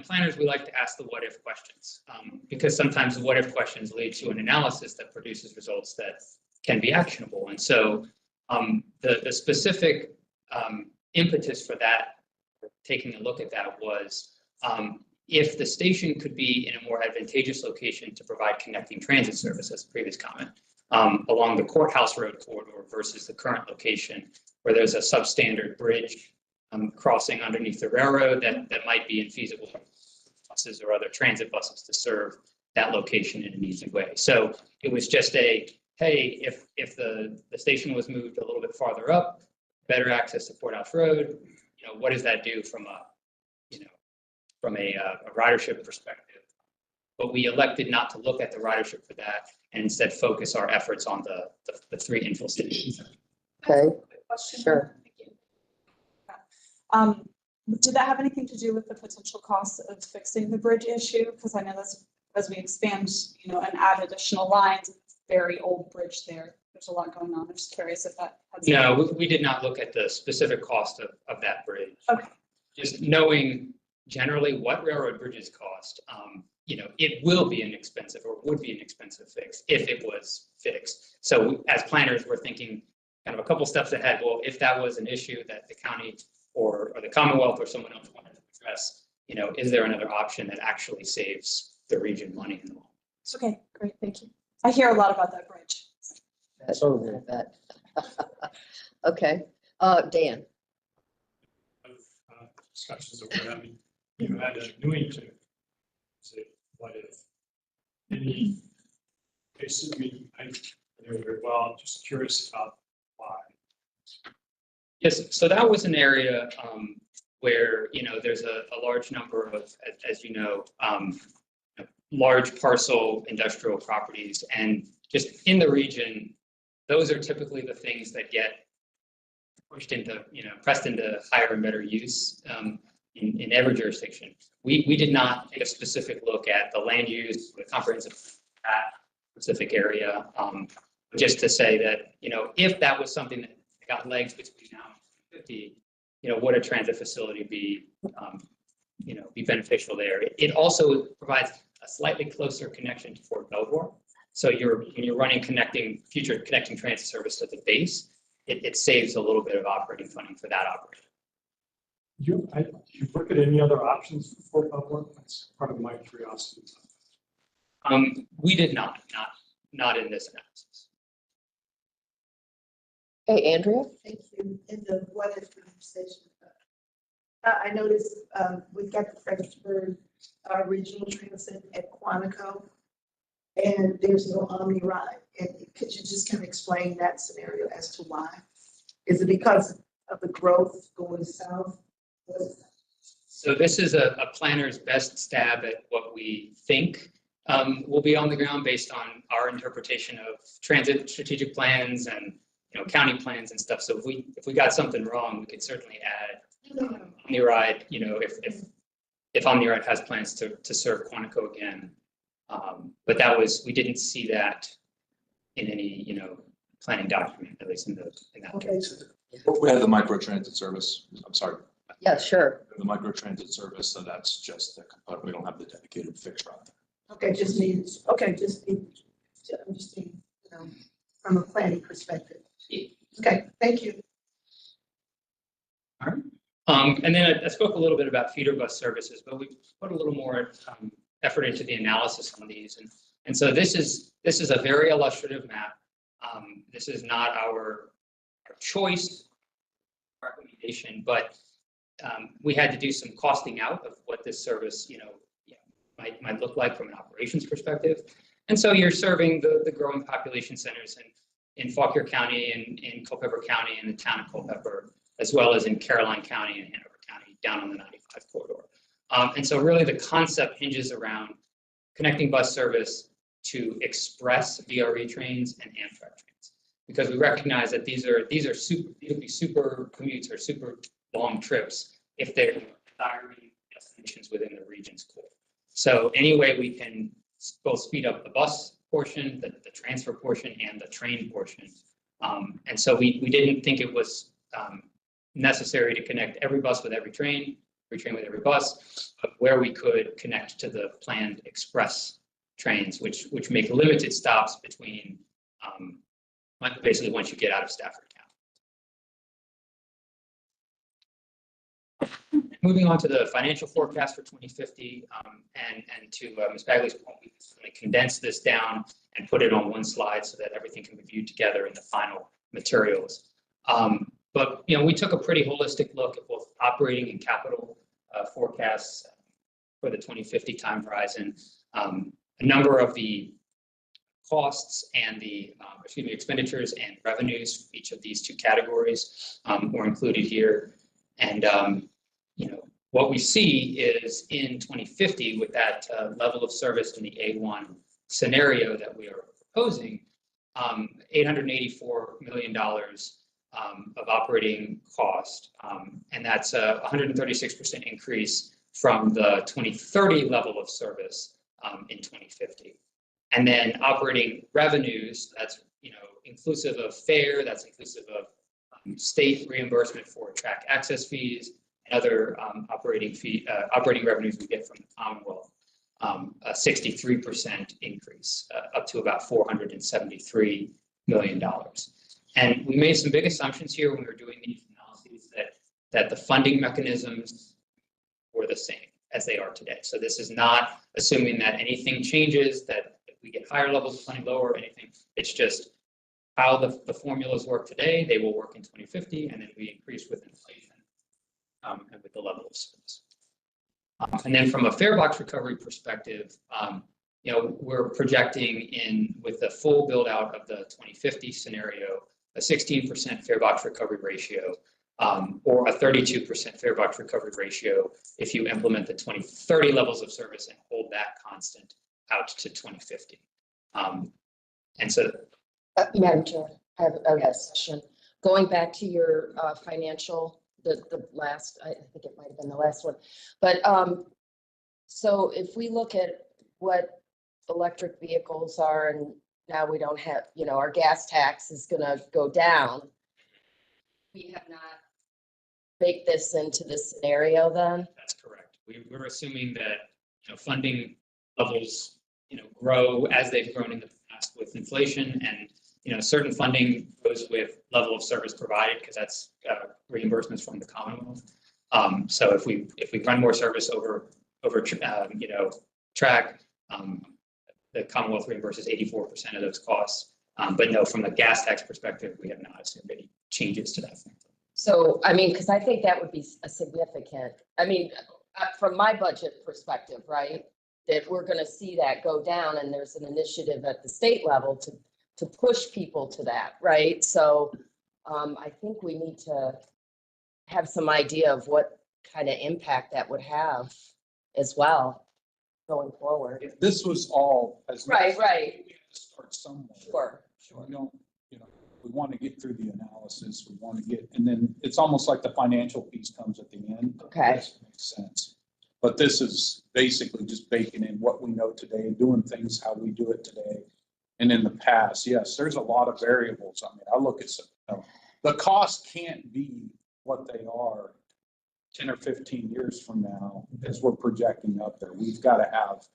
planners, we like to ask the what if questions, because sometimes the what if questions lead to an analysis that produces results that can be actionable. And so the specific impetus for that, taking a look at that was if the station could be in a more advantageous location to provide connecting transit service, as a previous comment, along the Courthouse Road corridor versus the current location where there's a substandard bridge crossing underneath the railroad that might be infeasible for buses or other transit buses to serve that location in an easy way. So it was just hey, if the station was moved a little bit farther up, better access to Courthouse Road, what does that do from a ridership perspective? But we elected not to look at the ridership for that and instead focus our efforts on the three infill stations. Okay, Question. sure. Did that have anything to do with the potential cost of fixing the bridge issue? Because I know that's, as we expand, and add additional lines, it's a very old bridge there. There's a lot going on. I'm just curious if that has. No, we did not look at the specific cost of that bridge. Okay. Just knowing generally what railroad bridges cost, it will be an expensive or would be an expensive fix if it was fixed. So as planners, we're thinking kind of a couple steps ahead. Well, if that was an issue that the county or the Commonwealth or someone else wanted to address, is there another option that actually saves the region money in the long run? It's okay. Great. Thank you. I hear a lot about that bridge. I bet. Okay, Dan. Discussions of what I mean, you had a Newington. Say, what if any cases, I know very well, I'm just curious about why. Yes, so that was an area where, there's a large number of, as you know, large parcel industrial properties. And just in the region, those are typically the things that get pushed into, pressed into higher and better use in every jurisdiction. We did not take a specific look at the land use, the comprehensive that specific area, just to say that, if that was something that got legs between now and 50, would a transit facility be, be beneficial there? It also provides a slightly closer connection to Fort Belvoir. So when you're running future connecting transit service to the base, it saves a little bit of operating funding for that operation. You look at any other options for Fort Belvoir? That's part of my curiosity. We did not in this analysis. Hey, Andrea? Thank you. In the what if conversation, I noticed we've got the Fredericksburg Regional Transit at Quantico, and there's no Omni ride. And could you just kind of explain that scenario as to why? Is it because of the growth going south? So this is a planner's best stab at what we think will be on the ground based on our interpretation of transit strategic plans and county plans and stuff. So if we got something wrong, we could certainly add OmniRide. If OmniRide has plans to serve Quantico again, but we didn't see that in any planning document, at least in that case. We have the micro transit service. I'm sorry. Yeah, sure. The micro transit service, so that's just the component. We don't have the dedicated fixed route there. Okay, just need to understand, from a planning perspective. Okay, thank you. All right. And then I spoke a little bit about feeder bus services, but we put a little more effort into the analysis on these. And so this is a very illustrative map. This is not our choice recommendation, but we had to do some costing out of what this service, might look like from an operations perspective. And so you're serving the growing population centers, and in Fauquier County and in Culpeper County and the town of Culpeper, as well as in Caroline County and Hanover County down on the 95 corridor. And so really the concept hinges around connecting bus service to express VRE trains and Amtrak trains, because we recognize that these would be super commutes or super long trips if they're desiring destinations within the region's core. So any way we can both speed up the bus portion, the transfer portion, and the train portion. And so we didn't think it was necessary to connect every bus with every train with every bus, but where we could connect to the planned express trains, which make limited stops between, basically once you get out of Stafford County. Moving on to the financial forecast for 2050, and to Ms. Bagley's point, we certainly condensed this down and put it on one slide so that everything can be viewed together in the final materials. But we took a pretty holistic look at both operating and capital forecasts for the 2050 time horizon. A number of the costs and the expenditures and revenues for each of these two categories were included here. And what we see is in 2050, with that level of service in the A1 scenario that we are proposing, $884 million of operating cost, and that's a 136% increase from the 2030 level of service in 2050. And then operating revenues, that's inclusive of fare, that's inclusive of state reimbursement for track access fees and other operating revenues we get from the Commonwealth, a 63% increase, up to about $473 million. And we made some big assumptions here when we were doing these analyses that the funding mechanisms were the same as they are today. So this is not assuming that anything changes, that we get higher levels of funding, lower, or anything. It's just how the formulas work today. They will work in 2050, and then we increase with inflation and with the level of service. And then from a fare box recovery perspective, we're projecting with the full build out of the 2050 scenario, a 16% fare box recovery ratio, or a 32% fare box recovery ratio if you implement the 2030 levels of service and hold that constant out to 2050. And so, Madam Chair, I have a question. Going back to your financial, the last, I think it might have been the last one, but so if we look at what electric vehicles are, and now we don't have, our gas tax is going to go down. We have not baked this into this scenario then? That's correct. We're assuming that funding levels grow as they've grown in the past with inflation, and certain funding goes with level of service provided, because that's reimbursements from the Commonwealth. So if we run more service over track, the Commonwealth reimburses 84% of those costs. But no, from the gas tax perspective, we have not assumed any changes to that. So, because I think that would be a significant, from my budget perspective, right? That we're going to see that go down, and there's an initiative at the state level to push people to that, right? So I think we need to have some idea of what kind of impact that would have as well going forward. If this was all as. Right. We had to start somewhere. Sure. We don't, we want to get through the analysis, and then it's almost like the financial piece comes at the end. Okay. That makes sense. But this is basically just baking in what we know today, doing things how we do it today. And in the past, yes, there's a lot of variables. I look at the cost can't be what they are 10 or 15 years from now as we're projecting up there. We've got to have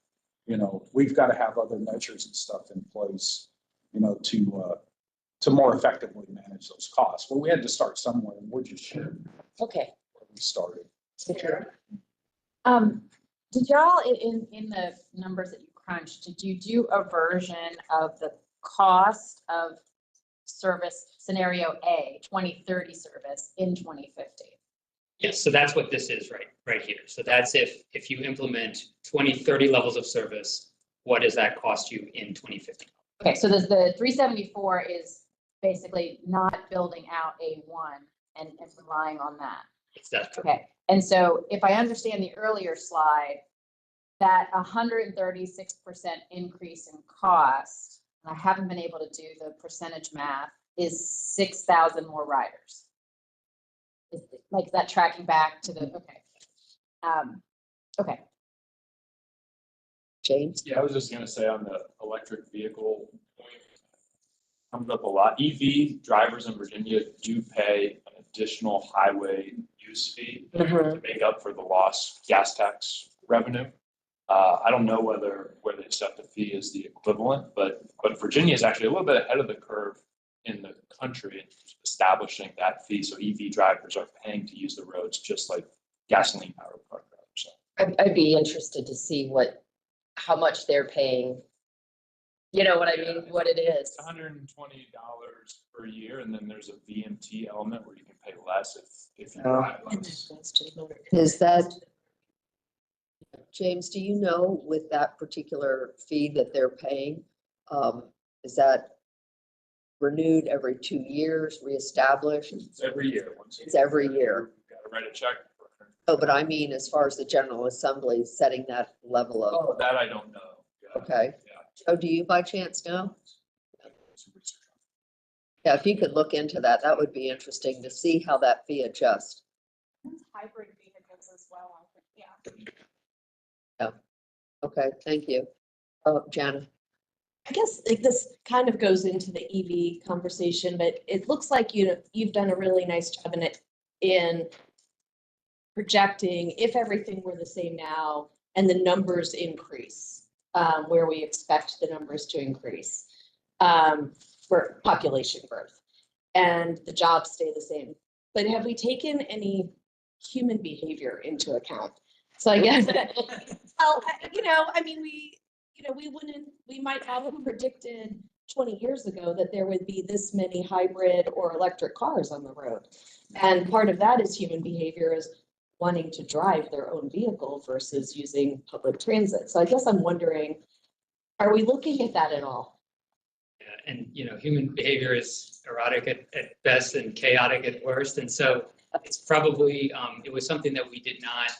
other measures and stuff in place, to more effectively manage those costs. Well, we had to start somewhere, and we're just sharing Okay. where we started. Did y'all, in the numbers that you crunched, did you do a version of the cost of service scenario A, 2030 service in 2050? Yes, so that's what this is right here. So that's if you implement 2030 levels of service, what does that cost you in 2050? Okay, so the 374 is basically not building out A1 and relying on that. That's true. Okay, and so if I understand the earlier slide, that 136% increase in cost, and I haven't been able to do the percentage math, is 6,000 more riders. Like that tracking back to the, okay. Okay, James? Yeah, I was just gonna say on the electric vehicle point, comes up a lot. EV drivers in Virginia do pay an additional highway use fee to make up for the lost gas tax revenue. I don't know whether where they set the fee is the equivalent, but Virginia is actually a little bit ahead of the curve in the country in establishing that fee. So EV drivers are paying to use the roads just like gasoline powered car drivers. So. I'd be interested to see how much they're paying. You know what I mean? What it is. $120 per year, and then there's a VMT element where you can pay less if you drive less. Is that, James, do you know with that particular fee that they're paying, is that renewed every 2 years, reestablished? It's every year. It's every year. You gotta write a check. Oh, but I mean, as far as the General Assembly setting that level of, Oh, that I don't know. Yeah. okay. Yeah. Oh, do you by chance know? Yeah, if you could look into that, that would be interesting to see how that fee adjusts. Hybrid vehicles as well, I think, yeah. Okay, thank you. Jana? I guess like this kind of goes into the EV conversation, but it looks like you've done a really nice job in projecting if everything were the same now and the numbers increase, where we expect the numbers to increase for population growth and the jobs stay the same. But have we taken any human behavior into account? So I guess, well, I mean, we might not have predicted 20 years ago that there would be this many hybrid or electric cars on the road. And part of that is human behavior is wanting to drive their own vehicle versus using public transit. So I guess I'm wondering, are we looking at that at all? Yeah, and human behavior is erratic at best and chaotic at worst. And so it's probably, it was something that we did not,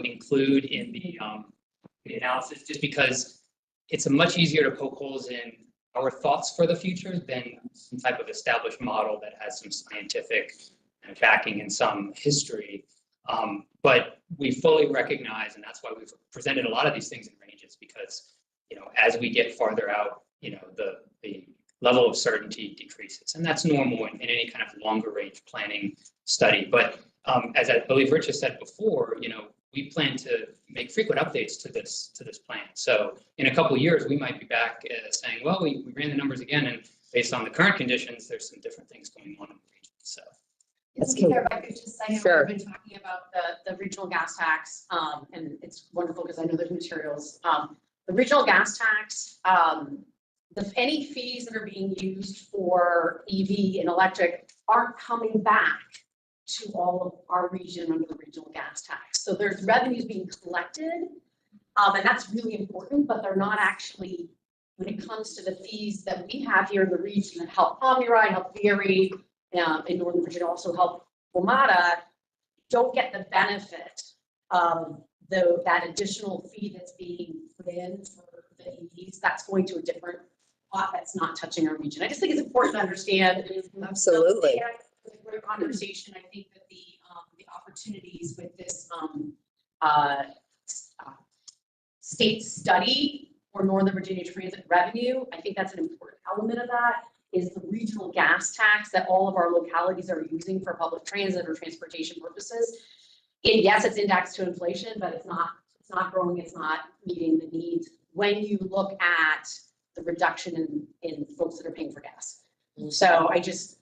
include in the analysis, just because it's much easier to poke holes in our thoughts for the future than some type of established model that has some scientific backing and some history. But we fully recognize, and that's why we've presented a lot of these things in ranges, because, as we get farther out, the level of certainty decreases. And that's normal in any kind of longer range planning study. But as I believe Rich has said before, we plan to make frequent updates to this plan. So in a couple of years, we might be back saying, well, we ran the numbers again, and based on the current conditions, there's some different things going on in the region. So. Yes, If I could just say, Sure. we've been talking about the regional gas tax, and it's wonderful because I know there's materials. The regional gas tax, any fees that are being used for EV and electric aren't coming back to all of our region under the regional gas tax. So there's revenues being collected, and that's really important, but they're not actually, when it comes to the fees that we have here in the region that help Omni-Ride, help VRE, in Northern Virginia, also help WMATA, don't get the benefit of that additional fee that's being put in for the EVs. That's going to a different pot that's not touching our region. I just think it's important to understand. Absolutely. Great conversation. I think that the opportunities with this state study for Northern Virginia transit revenue, I think that's an important element of that, is the regional gas tax that all of our localities are using for public transit or transportation purposes. And yes, it's indexed to inflation, but it's not growing, it's not meeting the needs when you look at the reduction in folks that are paying for gas. So there's,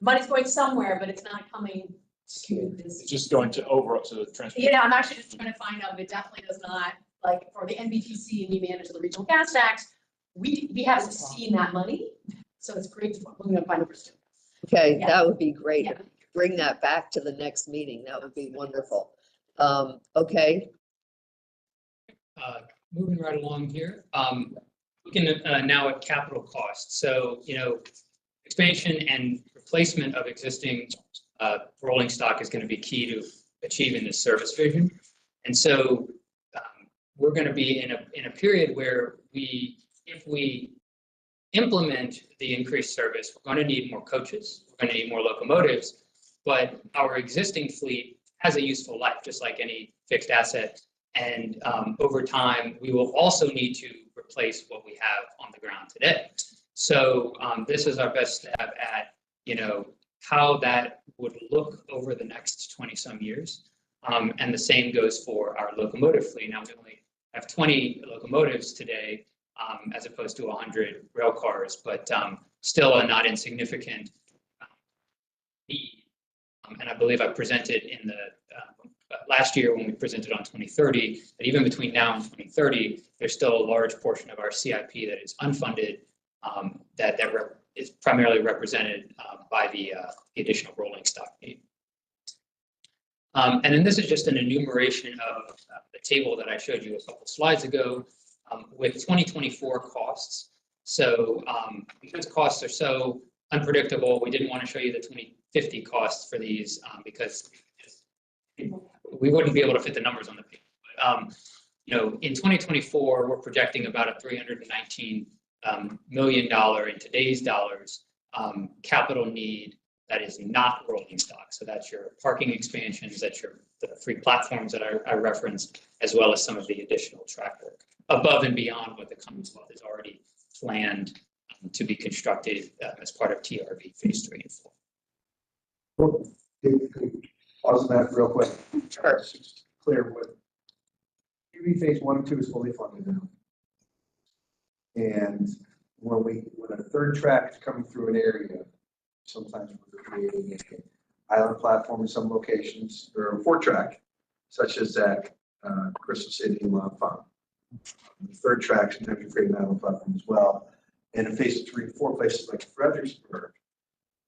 money's going somewhere, but it's not coming to this. It's just going to the transportation. I'm actually just trying to find out if it definitely does not, like for the NBTC and we manage the regional gas tax, we haven't seen that money. So it's great to find out. Okay, Yeah. that would be great. Yeah. Bring that back to the next meeting. That would be wonderful. Okay, Moving right along here, looking at now at capital costs. So, expansion and replacement of existing rolling stock is going to be key to achieving this service vision. And so we're going to be in a period where if we implement the increased service, we're going to need more coaches, we're going to need more locomotives, but our existing fleet has a useful life, just like any fixed asset. And over time, we will also need to replace what we have on the ground today. So this is our best stab at, how that would look over the next 20 some years. And the same goes for our locomotive fleet. Now we only have 20 locomotives today, as opposed to 100 rail cars, but still a not insignificant need. And I believe I presented in the last year when we presented on 2030, that even between now and 2030, there's still a large portion of our CIP that is unfunded, that is primarily represented by the additional rolling stock need. And then this is just an enumeration of the table that I showed you a couple slides ago with 2024 costs. So because costs are so unpredictable, we didn't want to show you the 2050 costs for these because we wouldn't be able to fit the numbers on the page. But, in 2024, we're projecting about a $319 million in today's dollars capital need that is not rolling stock. So that's your parking expansions, that's the free platforms that I referenced, as well as some of the additional track work above and beyond what the Commonwealth has already planned to be constructed as part of TRV phase 3 and 4. Pause on that real quick. Sure. Just clear what TRV phase 1 and 2 is fully funded now. And when a third track is coming through an area, sometimes we're creating an island platform in some locations, or a 4-track, such as at Crystal City and Mount Fun. The third track, sometimes you create an island platform as well. And in phase 3 and 4 places like Fredericksburg,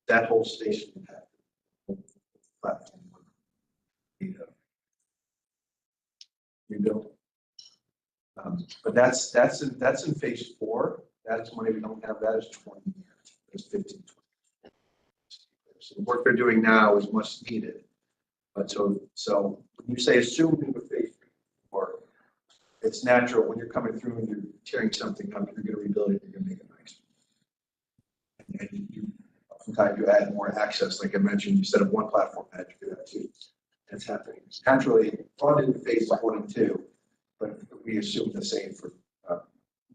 that whole station would have the platform rebuilt. But that's in phase 4. That's money we don't have. That is 20 years. That's 15, 20. So the work they're doing now is much needed. But so when you say assuming the phase 3 or it's natural when you're coming through and you're tearing something up, you're going to rebuild it, you're going to make it nice. And sometimes you add more access, like I mentioned, instead of one platform pad, you do that too. That's happening. It's naturally funded in phase 1 and 2, but we assume the same for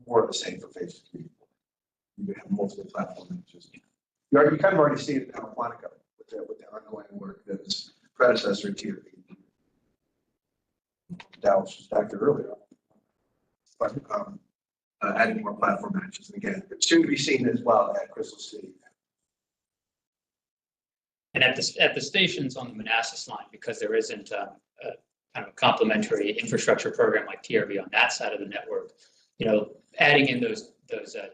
more of the same for phase 3. You have multiple platform images. You kind of already see it now in Quantico with the ongoing work that's predecessor to your Dallas was back there earlier. But adding more platform matches. And again, it's soon to be seen as well at Crystal City. And at the stations on the Manassas line, because there isn't a kind of a complementary infrastructure program like TRV on that side of the network, adding in those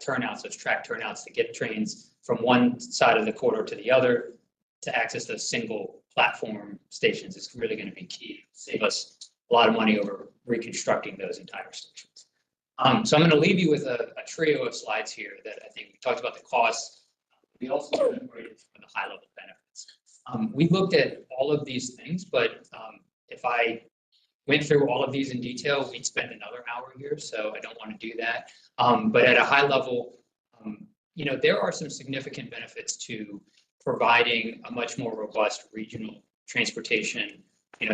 turnouts, those track turnouts to get trains from one side of the corridor to the other to access those single platform stations is really going to be key. Save us a lot of money over reconstructing those entire stations. So I'm going to leave you with a trio of slides here that I think we talked about the costs. We also enumerated some of the high level benefits. We looked at all of these things, but if I went through all of these in detail, we'd spend another hour here, so I don't want to do that. But at a high level, there are some significant benefits to providing a much more robust regional transportation,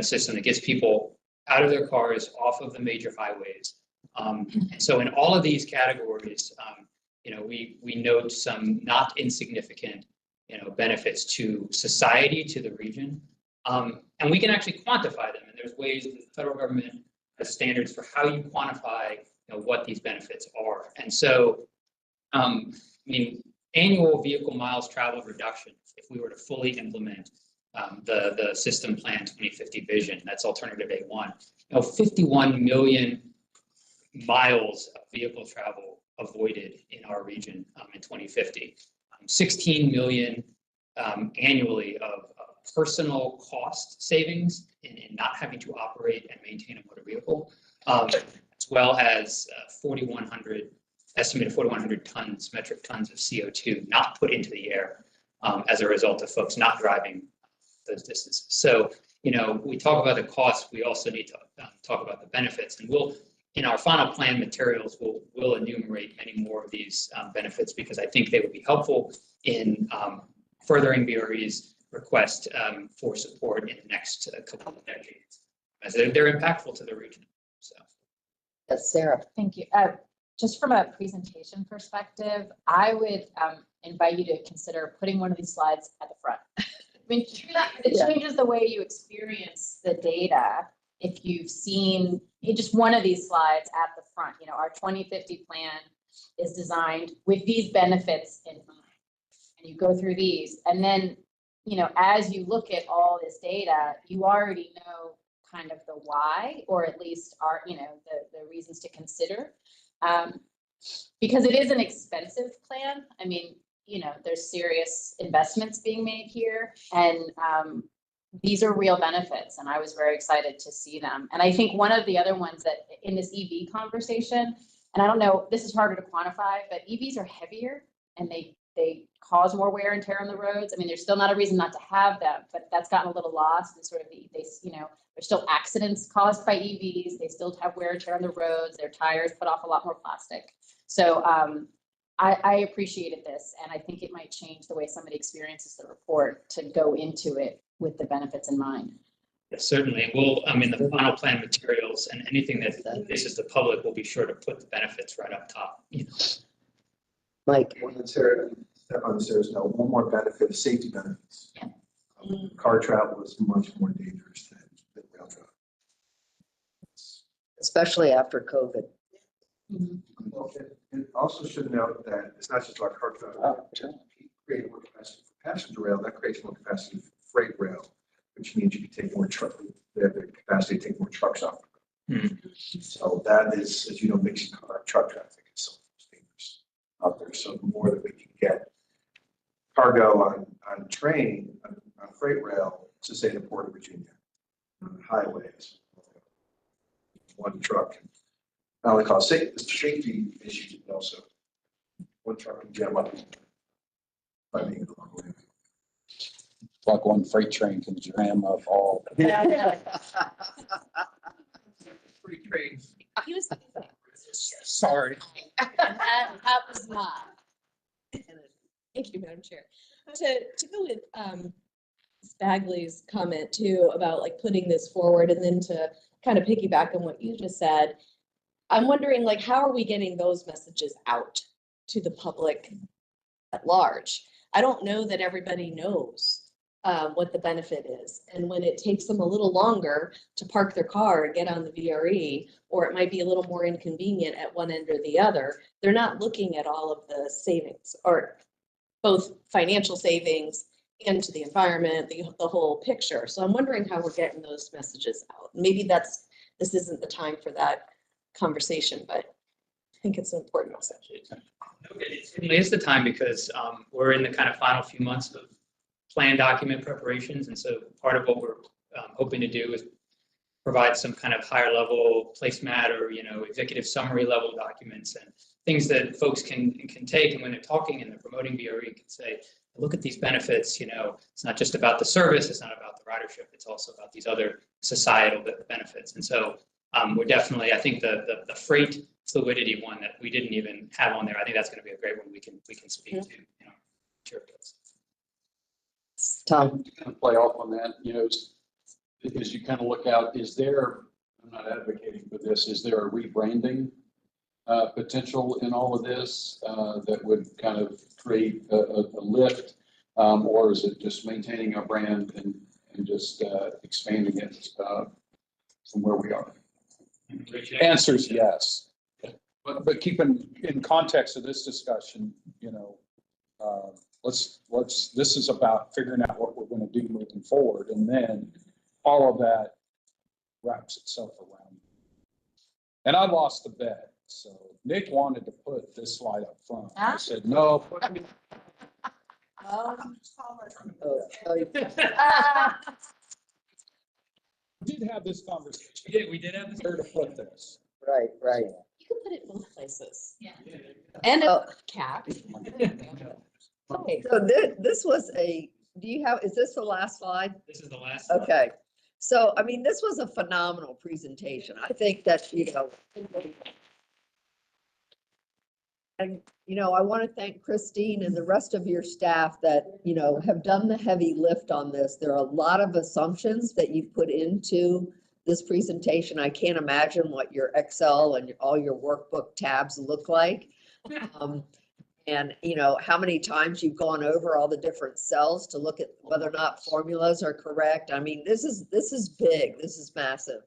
system that gets people out of their cars, off of the major highways. And so in all of these categories, we note some not insignificant, benefits to society, to the region. And we can actually quantify them. And there's ways that the federal government has standards for how you quantify what these benefits are. And so, annual vehicle miles traveled reduction, if we were to fully implement the system plan 2050 vision, that's alternative A1, 51 million miles of vehicle travel avoided in our region in 2050, 16 million annually of personal cost savings in not having to operate and maintain a motor vehicle, as well as 4,100 estimated 4,100 tons, metric tons of CO2 not put into the air as a result of folks not driving those distances. So, we talk about the costs, we also need to talk about the benefits, and in our final plan materials, we'll enumerate many more of these benefits because I think they would be helpful in furthering VRE's request for support in the next couple of decades, as they're impactful to the region. So, Yes, Sarah. Thank you. Just from a presentation perspective, I would invite you to consider putting one of these slides at the front. I mean, it changes the way you experience the data. If you've seen just one of these slides at the front, our 2050 plan is designed with these benefits in mind. And you go through these, and then, as you look at all this data, you already know kind of the why, or at least are, the reasons to consider. Because it is an expensive plan. I mean, there's serious investments being made here, and these are real benefits, and I was very excited to see them. And I think one of the other ones that in this EV conversation, and I don't know, this is harder to quantify, but EVs are heavier and they cause more wear and tear on the roads. I mean, there's still not a reason not to have them, but that's gotten a little lost in sort of there's still accidents caused by EVs. They still have wear and tear on the roads. Their tires put off a lot more plastic. So I appreciated this, and I think it might change the way somebody experiences the report to go into it with the benefits in mind. yes, certainly. The final plan materials and anything that faces the public, will be sure to put the benefits right up top. Mike. One that Sarah, step on Sarah's note, one more benefit, safety benefits. Car travel is much more dangerous than rail travel. Especially after COVID. Well, it also should note that it's not just about car travel. Creating more capacity for passenger rail, that creates more capacity for freight rail, which means you can take more the capacity to take more trucks off. So that is, as you know, mixing truck traffic is so dangerous out there. So the more that we can get cargo on train, on freight rail to say the Port of Virginia, on the highways, one truck can not only cause safety issues, but also one truck can jam up by being in the wrong way. Like one freight train can jam up all. Pretty crazy. He was Sorry. that was not. Thank you, Madam Chair. To go with Bagley's comment too about like putting this forward, and then to kind of piggyback on what you just said, I'm wondering how are we getting those messages out to the public at large? I don't know that everybody knows what the benefit is. And when it takes them a little longer to park their car and get on the VRE, or it might be a little more inconvenient at one end or the other, they're not looking at all of the savings, or both financial savings and to the environment, the whole picture. So I'm wondering how we're getting those messages out. Maybe this isn't the time for that conversation, but I think it's an important message. It certainly is the time, because we're in the kind of final few months of plan document preparations. And so part of what we're hoping to do is provide some kind of higher level placemat or, executive summary level documents and things that folks can take. And when they're talking and they're promoting VRE, can say, look at these benefits, it's not just about the service, it's not about the ridership, it's also about these other societal benefits. And so we're definitely, I think the freight fluidity one that we didn't even have on there, I think that's going to be a great one we can speak to. Sure. Tom. To kind of play off on that, as you kind of look out, I'm not advocating for this, is there a rebranding potential in all of this that would kind of create a lift? Or is it just maintaining our brand and just expanding it from where we are? Answer is yes. But keeping in context of this discussion, this is about figuring out what we're going to do moving forward, and then all of that wraps itself around. And I lost the bet. So Nick wanted to put this slide up front. I said, no. We did have this conversation. We did have this. Where to put this. Right. You could put it both places. Yeah. And Oh. a cap. Okay, so this was is this the last slide? This is the last. Okay, so, I mean, this was a phenomenal presentation. I think that, and, I want to thank Christine and the rest of your staff that, have done the heavy lift on this. There are a lot of assumptions that you've put into this presentation. I can't imagine what your Excel and all your workbook tabs look like. And how many times you've gone over all the different cells to look at whether or not formulas are correct. I mean, this is big, this is massive.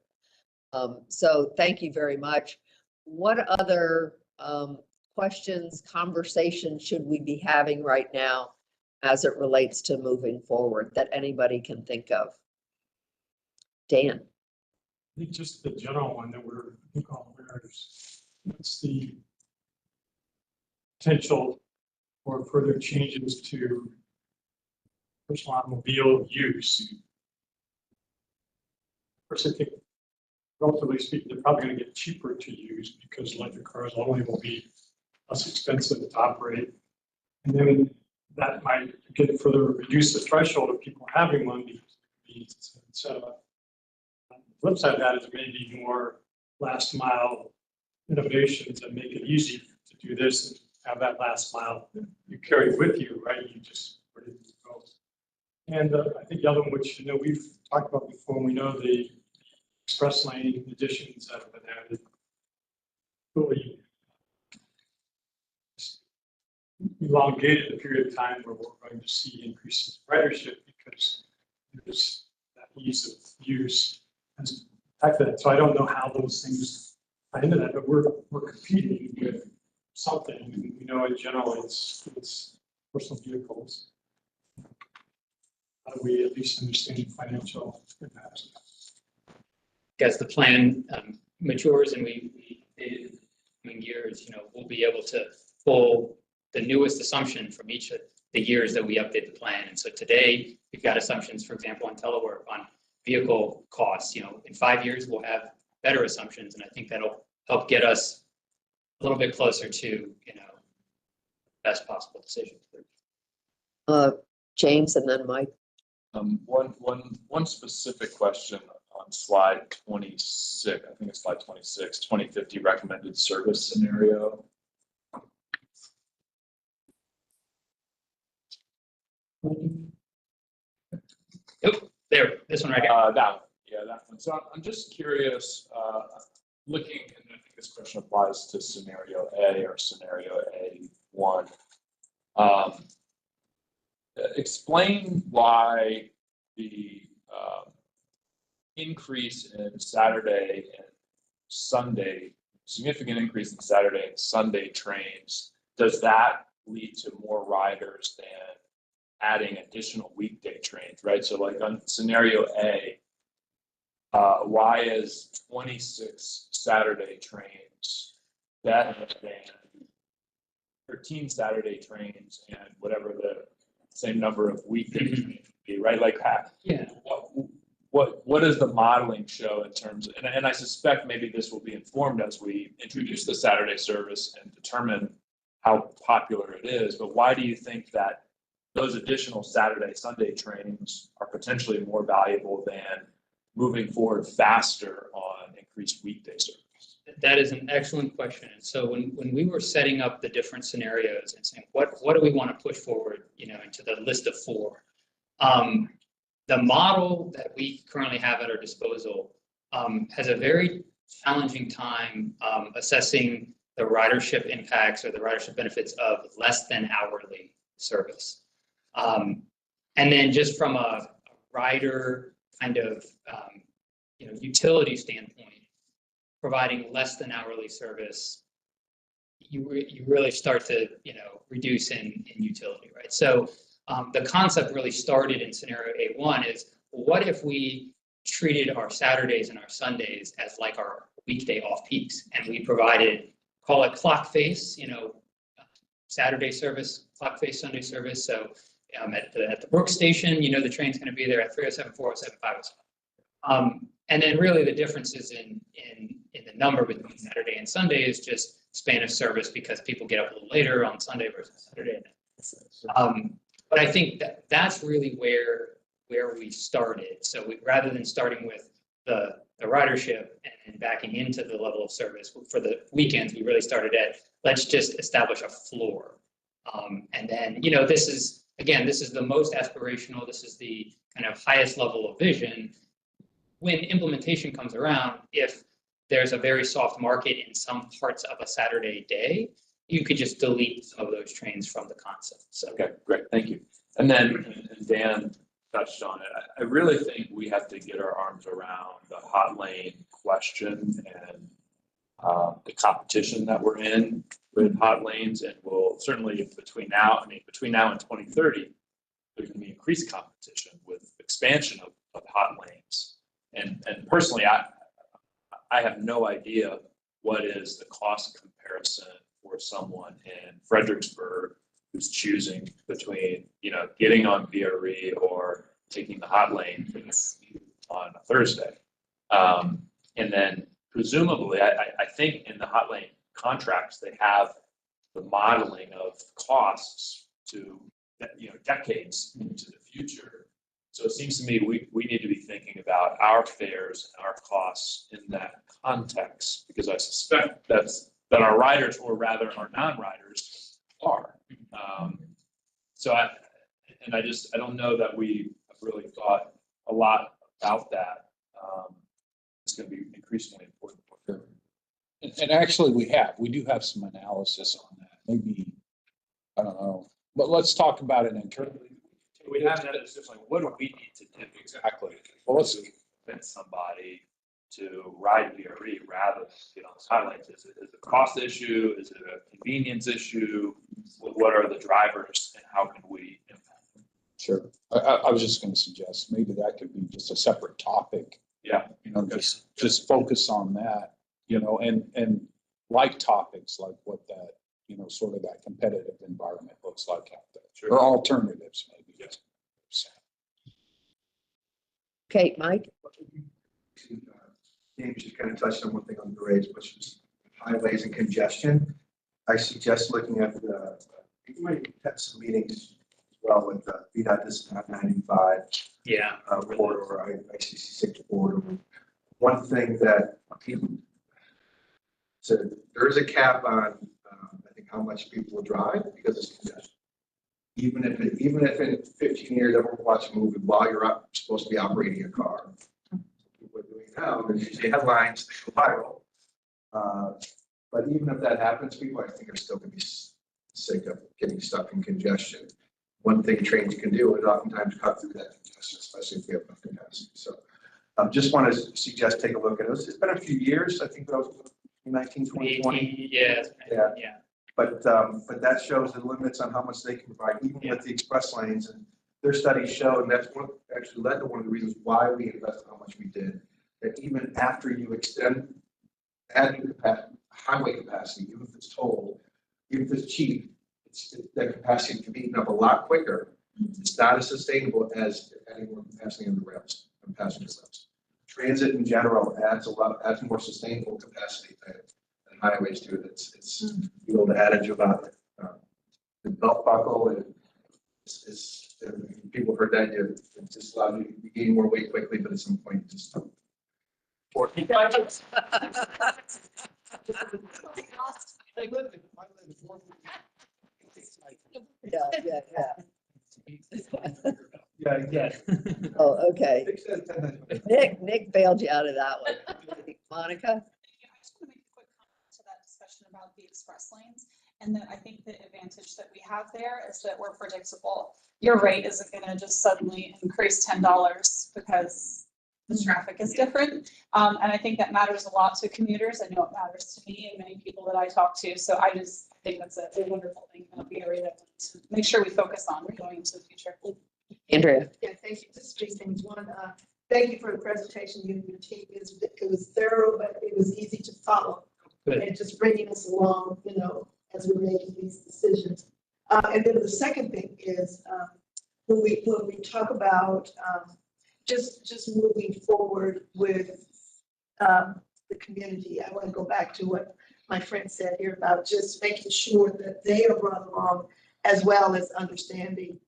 So thank you very much. What other questions, conversations should we be having right now as it relates to moving forward that anybody can think of? Dan? I think just the general one that we're, I think all aware is, what's the potential for further changes to personal automobile use? Of course, I think relatively speaking, they're probably going to get cheaper to use because electric cars only will be less expensive to operate. And then that might get further reduce the threshold of people having one because instead of the flip side of that is maybe more last mile innovations that make it easy to do this and have that last mile you carry with you, right? You just where did you go? And I think the other one, which we've talked about before, and we know the express lane additions that have been added really elongated the period of time where we're going to see increases in ridership because there's that ease of use as back then. So I don't know how those things tie into that, but we're competing with something. And we know in general it's personal vehicles. How do we at least understand the financial impacts? As the plan matures and we in coming years, we'll be able to pull the newest assumption from each of the years that we update the plan. And so today we've got assumptions, for example, on telework, on vehicle costs. In 5 years we'll have better assumptions, and I think that'll help get us a little bit closer to best possible decision. James and then Mike. One specific question on slide 26, I think it's slide 26, 2050 recommended service scenario. There, this one right here. That one. So I'm just curious, looking, and I think this question applies to scenario A or scenario A1. Explain why the increase in Saturday and Sunday, significant increase in Saturday and Sunday trains, does that lead to more riders than adding additional weekday trains, right? So like on scenario A, why is 26 Saturday trains better than 13 Saturday trains and whatever the same number of weekday trains would be, right? Like, what does the modeling show in terms of, and I suspect maybe this will be informed as we introduce the Saturday service and determine how popular it is, but why do you think that those additional Saturday, Sunday trains are potentially more valuable than moving forward faster on increased weekday service? That is an excellent question. And so when we were setting up the different scenarios and saying, what do we want to push forward, into the list of 4, the model that we currently have at our disposal has a very challenging time assessing the ridership impacts or the ridership benefits of less than hourly service. And then just from a rider kind of utility standpoint, providing less than hourly service, you really start to reduce in utility, right? So the concept really started in scenario A1 is, what if we treated our Saturdays and our Sundays as like our weekday off peaks, and we provided, call it clock face, Saturday service, clock face Sunday service. So at the Brook station, the train's going to be there at 307, 407, 507. And then really the differences in the number between Saturday and Sunday is just span of service because people get up a little later on Sunday versus Saturday. But I think that's really where we started. So rather than starting with the ridership and backing into the level of service for the weekends, we really started at, let's just establish a floor. And then, this is the most aspirational, this is the kind of highest level of vision. When implementation comes around, if there's a very soft market in some parts of a Saturday day, you could just delete some of those trains from the concept. So. Okay, great, thank you. And then, and Dan touched on it, I really think we have to get our arms around the hot lane question and the competition that we're in with hot lanes, and we'll certainly between now and 2030, there's going to be increased competition with expansion of hot lanes. And personally, I have no idea what is the cost comparison for someone in Fredericksburg who's choosing between, getting on VRE or taking the hot lane on a Thursday. And then presumably, I think in the hot lane contracts, they have the modeling of costs to, decades into the future. So it seems to me we need to be thinking about our fares and our costs in that context, because I suspect that our riders, or rather our non-riders, are. So I don't know that we have really thought a lot about that. It's going to be increasingly important. And actually we do have some analysis on that. Maybe, I don't know, but let's talk about it internally. We have that. It's just like, what do we need to do? Exactly. Well, let's convince somebody to ride VRE rather than get on the highlights. Is it a cost issue? Is it a convenience issue? What are the drivers and how can we impact them? Sure. I was just going to suggest maybe that could be just a separate topic. Yeah. Just focus on that, and like topics like what that, sort of that competitive environment looks like out there. Sure. Or alternatives maybe. Yes. Okay, Mike? James just kind of touched on one thing on grades, which is highways and congestion. I suggest looking at you might have some meetings as well with the VDOT, this is 95. Yeah. Corridor, I-66 corridor. One thing that people, so there is a cap on, I think, how much people will drive because it's congestion. Even if in 15 years everyone watch a movie while you're supposed to be operating a car, people are doing now. There's usually headlines that go viral. But even if that happens, people I think are still going to be sick of getting stuck in congestion. One thing trains can do is oftentimes cut through that congestion, especially if we have enough capacity. So just want to suggest take a look at it. It's been a few years. I think that was 19, 2020. Yeah. But that shows the limits on how much they can provide, even with the express lanes. And their studies show, and that's what actually led to one of the reasons why we invested how much we did, that even after you add new highway capacity, even if it's toll, even if it's cheap, that capacity can be eaten up a lot quicker. It's not as sustainable as adding more capacity on the rails and passenger rails. Transit in general adds more sustainable capacity than highways do. It's the old adage about the belt buckle, and people heard that it just allows you to gain more weight quickly, but at some point you just don't. Yeah. Oh, okay. Nick bailed you out of that one. Monica? I just want to make a quick comment to that discussion about the express lanes. And that I think the advantage that we have there is that we're predictable. Your rate isn't going to just suddenly increase $10 because the traffic is different. And I think that matters a lot to commuters. I know it matters to me and many people that I talk to. So I just think that's a wonderful thing about VRE that to make sure we focus on going into the future. Andrea? Yeah, thank you. Just three things. One, thank you for the presentation. You and your team, it was thorough, but it was easy to follow. Good. And just bringing us along, as we're making these decisions. And then the second thing is when we talk about just moving forward with the community. I want to go back to what my friend said here about just making sure that they are brought along as well as understanding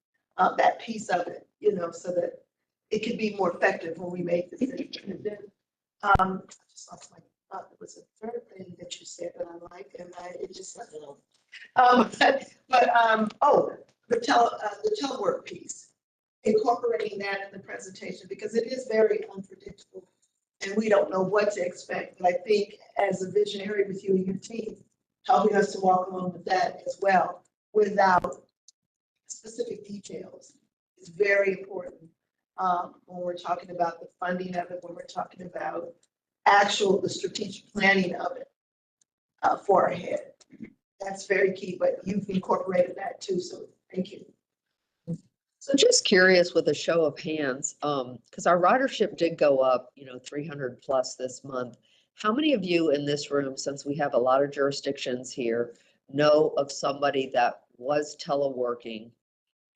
that piece of it, you know, so that it could be more effective when we make decisions. And then, I just lost my thought. There was a third thing that you said that I liked, and it just left it alone. The telework piece, incorporating that in the presentation, because it is very unpredictable and we don't know what to expect. But I think as a visionary with you and your team, helping us to walk along with that as well, without specific details, is very important when we're talking about the funding of it, when we're talking about the strategic planning of it for our head. That's very key, but you've incorporated that too, so thank you. So just curious with a show of hands, because our ridership did go up, 300 plus this month. How many of you in this room, since we have a lot of jurisdictions here, know of somebody that was teleworking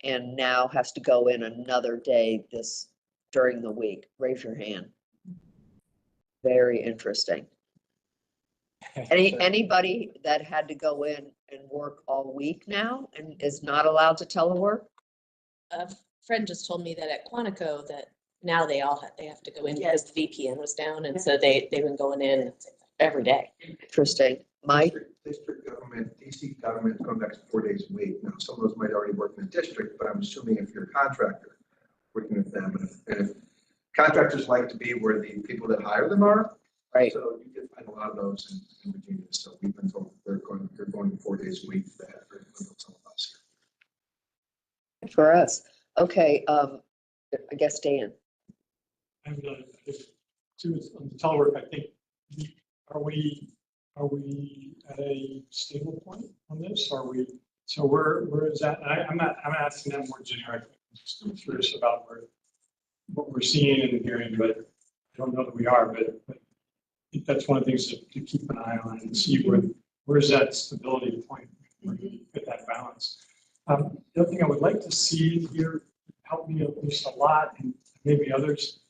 and now has to go in another day during the week? Raise your hand. Very interesting. Anybody that had to go in and work all week now and is not allowed to telework? A friend just told me that at Quantico that now they have to go in because the VPN was down, and so they've been going in every day. Interesting. Mike? District government, DC government, going back to 4 days a week. Now, some of those might already work in the district, but I'm assuming if you're a contractor working with them, and if contractors like to be where the people that hire them are. Right. So you can find a lot of those in Virginia. So we've been told they're going 4 days a week. That some of us here. For us. Okay, I guess Dan. And to on the telework, I think, are we at a stable point on this? So where is that? I'm asking that more generic. I'm just curious about what we're seeing and hearing, but I don't know that we are, but I think that's one of the things to keep an eye on and see where's that stability point, where you get that balance. The other thing I would like to see here, help me at least a lot, and maybe others,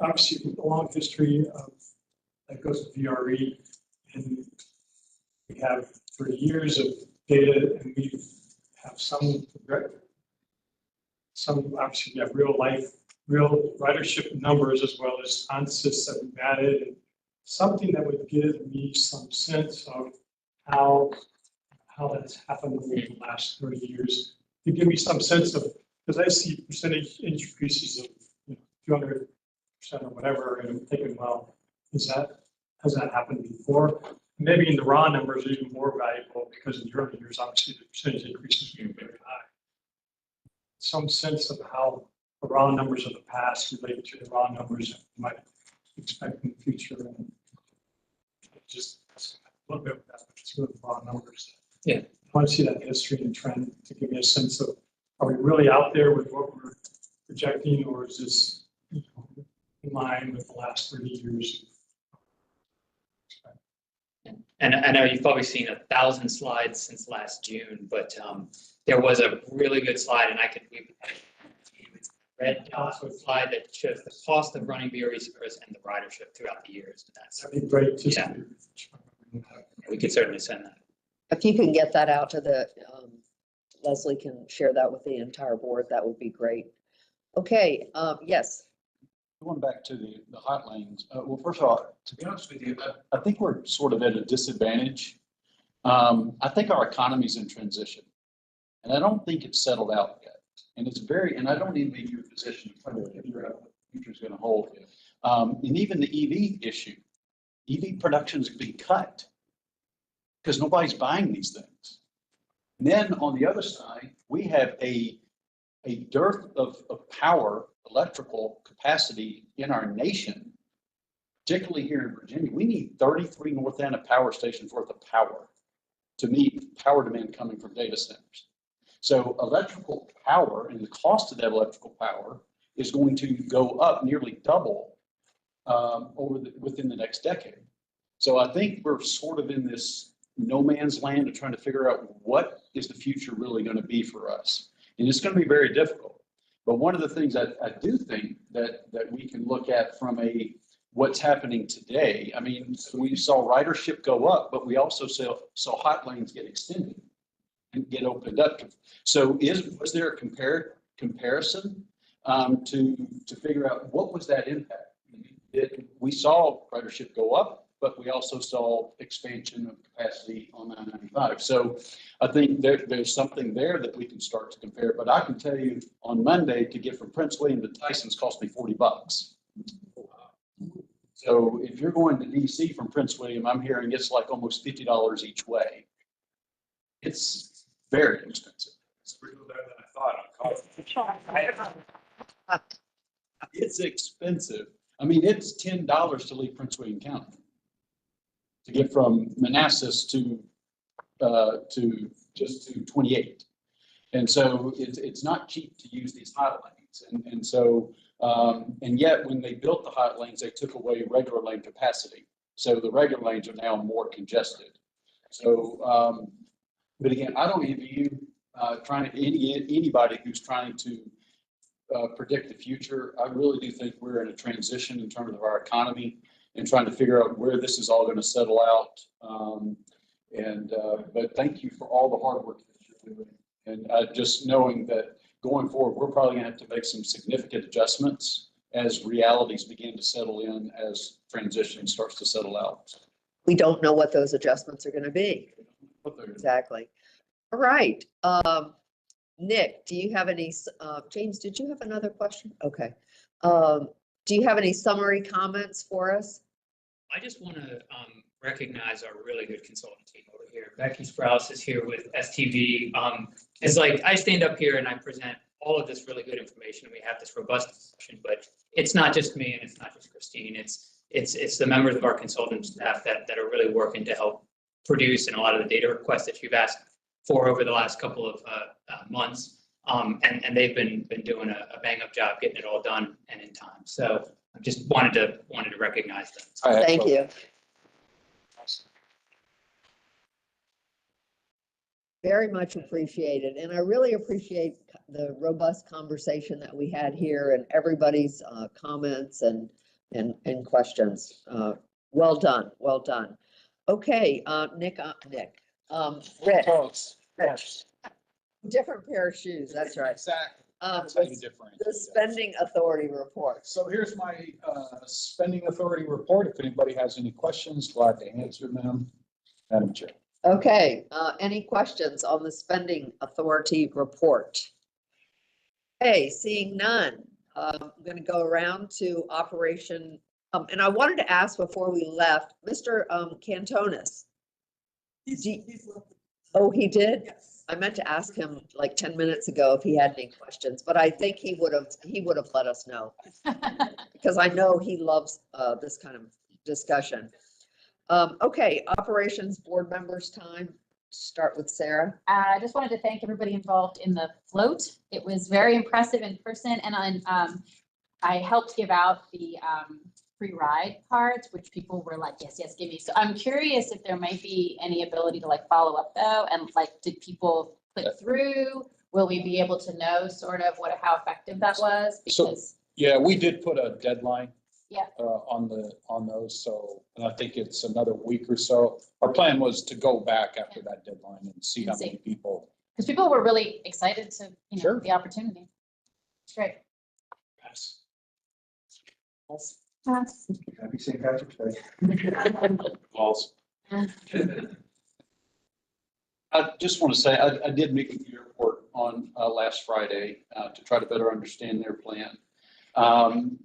obviously a long history of that goes to VRE, and we have 30 years of data, and we have some obviously we have real ridership numbers as well as consists that we've added, and something that would give me some sense of how that's happened over the last 30 years, to give me some sense of, because I see percentage increases of 200% or whatever, and I'm thinking, well, has that happened before? Maybe in the raw numbers are even more valuable, because in the early years, obviously the percentage increases being very high. Some sense of how the raw numbers of the past relate to the raw numbers that we might expect in the future, and just a little bit of that, but it's really raw numbers. Yeah. I want to see that history and trend to give me a sense of, are we really out there with what we're projecting, or is this in line with the last 30 years? And I know you've probably seen 1,000 slides since last June, but there was a really good slide, and red dot slide that shows the cost of running VRE service and the ridership throughout the years. And That'd be great. We could certainly send that. If you can get that out to the, Leslie can share that with the entire board, that would be great. Okay, yes. Going back to the hot lanes, well, first of all, to be honest with you, I think we're sort of at a disadvantage. I think our economy's in transition, and I don't think it's settled out yet. And and I don't even think you're in a position to figure out what the future is going to hold. And even the EV issue, EV production is being cut because nobody's buying these things. And then on the other side, we have a dearth of power, electrical capacity in our nation, particularly here in Virginia. We need 33 North Anna power stations worth of power to meet power demand coming from data centers. So electrical power and the cost of that electrical power is going to go up nearly double within the next decade. So I think we're sort of in this no man's land of trying to figure out what is the future really going to be for us. And it's going to be very difficult. But one of the things I do think that we can look at from what's happening today, I mean, we saw ridership go up, but we also saw hot lanes get extended and get opened up. So was there a comparison to figure out what was that impact? We saw ridership go up, but we also saw expansion of capacity on 995. So I think there's something there that we can start to compare. But I can tell you on Monday to get from Prince William to Tyson's cost me $40. So if you're going to DC from Prince William, I'm hearing it's like almost $50 each way. It's very expensive. It's a little better than I thought. It's expensive. I mean, it's $10 to leave Prince William County to get from Manassas to 28. And so it's not cheap to use these hot lanes. And so, and yet when they built the hot lanes, they took away regular lane capacity. So the regular lanes are now more congested. So, but again, I don't envy you anybody who's trying to predict the future. I really do think we're in a transition in terms of our economy and trying to figure out where this is all going to settle out. But thank you for all the hard work that you're doing. And just knowing that going forward, we're probably going to have to make some significant adjustments as realities begin to settle in, as transition starts to settle out. We don't know what those adjustments are going to be. Exactly. All right. Nick, do you have any, James, did you have another question? Okay. Do you have any summary comments for us? I just want to recognize our really good consultant team over here. Becky Sprouse is here with STV. It's like I stand up here and I present all of this really good information. We have this robust discussion, but it's not just me and it's not just Christine. It's the members of our consultant staff that are really working to help produce and a lot of the data requests that you've asked for over the last couple of months. And they've been doing a bang up job getting it all done and in time. So I just wanted to recognize them. Thank you. Very much appreciated. And I really appreciate the robust conversation that we had here and everybody's comments and questions. Well done. Well done. Okay, Nick, Rich. Different pair of shoes. That's right. Exactly. The spending authority report. So here's my spending authority report. If anybody has any questions, glad to answer them. Madam Chair. Okay, any questions on the spending authority report? Okay, seeing none, I'm going to go around to operation. And I wanted to ask before we left, Mr. Cantonis. Oh, he did? Yes. I meant to ask him like 10 minutes ago if he had any questions, but I think he would have let us know. Because I know he loves this kind of discussion. Okay, operations board members time. Start with Sarah. I just wanted to thank everybody involved in the float. It was very impressive in person, and I helped give out the free ride cards, which people were like, yes, yes, give me. So I'm curious if there might be any ability to like follow up though, and like, did people click through? Will we be able to know sort of how effective that was? Because Yeah, we did put a deadline. Yeah. On those, so, and I think it's another week or so. Our plan was to go back after that deadline and see how many people. because people were really excited to, Sure. the opportunity. It's great. Yes. Happy St. Patrick's Day. Calls. I just want to say, I did meet with the airport on last Friday to try to better understand their plan. And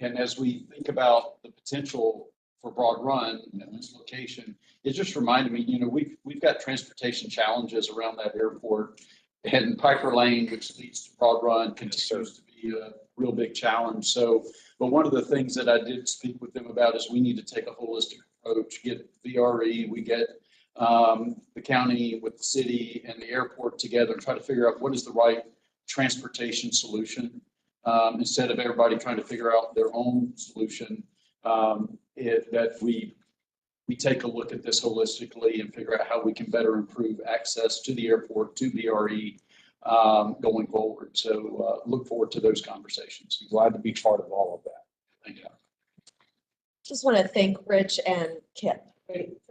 as we think about the potential for Broad Run and this location, it just reminded me, we've got transportation challenges around that airport, and Piper Lane, which leads to Broad Run, continues to be a real big challenge. So, but one of the things that I did speak with them about is we need to take a holistic approach, get VRE, we get the county with the city and the airport together and try to figure out what is the right transportation solution. Instead of everybody trying to figure out their own solution, that we take a look at this holistically and figure out how we can better improve access to the airport, to VRE, going forward. So look forward to those conversations. I'm glad to be part of all of that. Thank you. Just want to thank Rich and Kip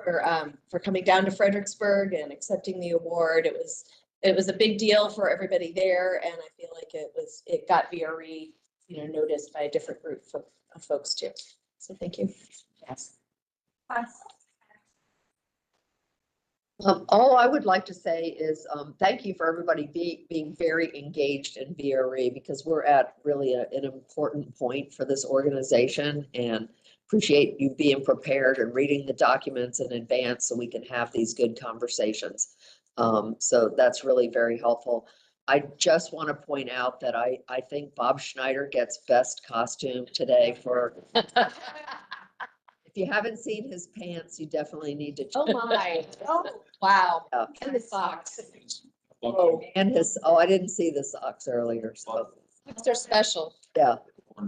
for coming down to Fredericksburg and accepting the award. It was a big deal for everybody there, and I feel like it got VRE, noticed by a different group of folks too. So thank you. Yes. All I would like to say is, thank you for everybody being very engaged in VRE, because we're at really an important point for this organization, and appreciate you being prepared and reading the documents in advance so we can have these good conversations. So that's really very helpful. I just want to point out that I think Bob Schneider gets best costume today for. If you haven't seen his pants, you definitely need to. Oh my, oh, wow. Yeah. And the socks. And I didn't see the socks earlier, so, Socks are special. yeah.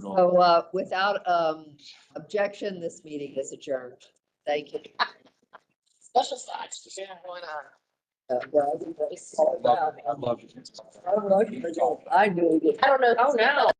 So, without, objection, this meeting is adjourned. Thank you. Special socks. Yeah, why not? Well, I love you. I knew it. I don't know. Oh, no.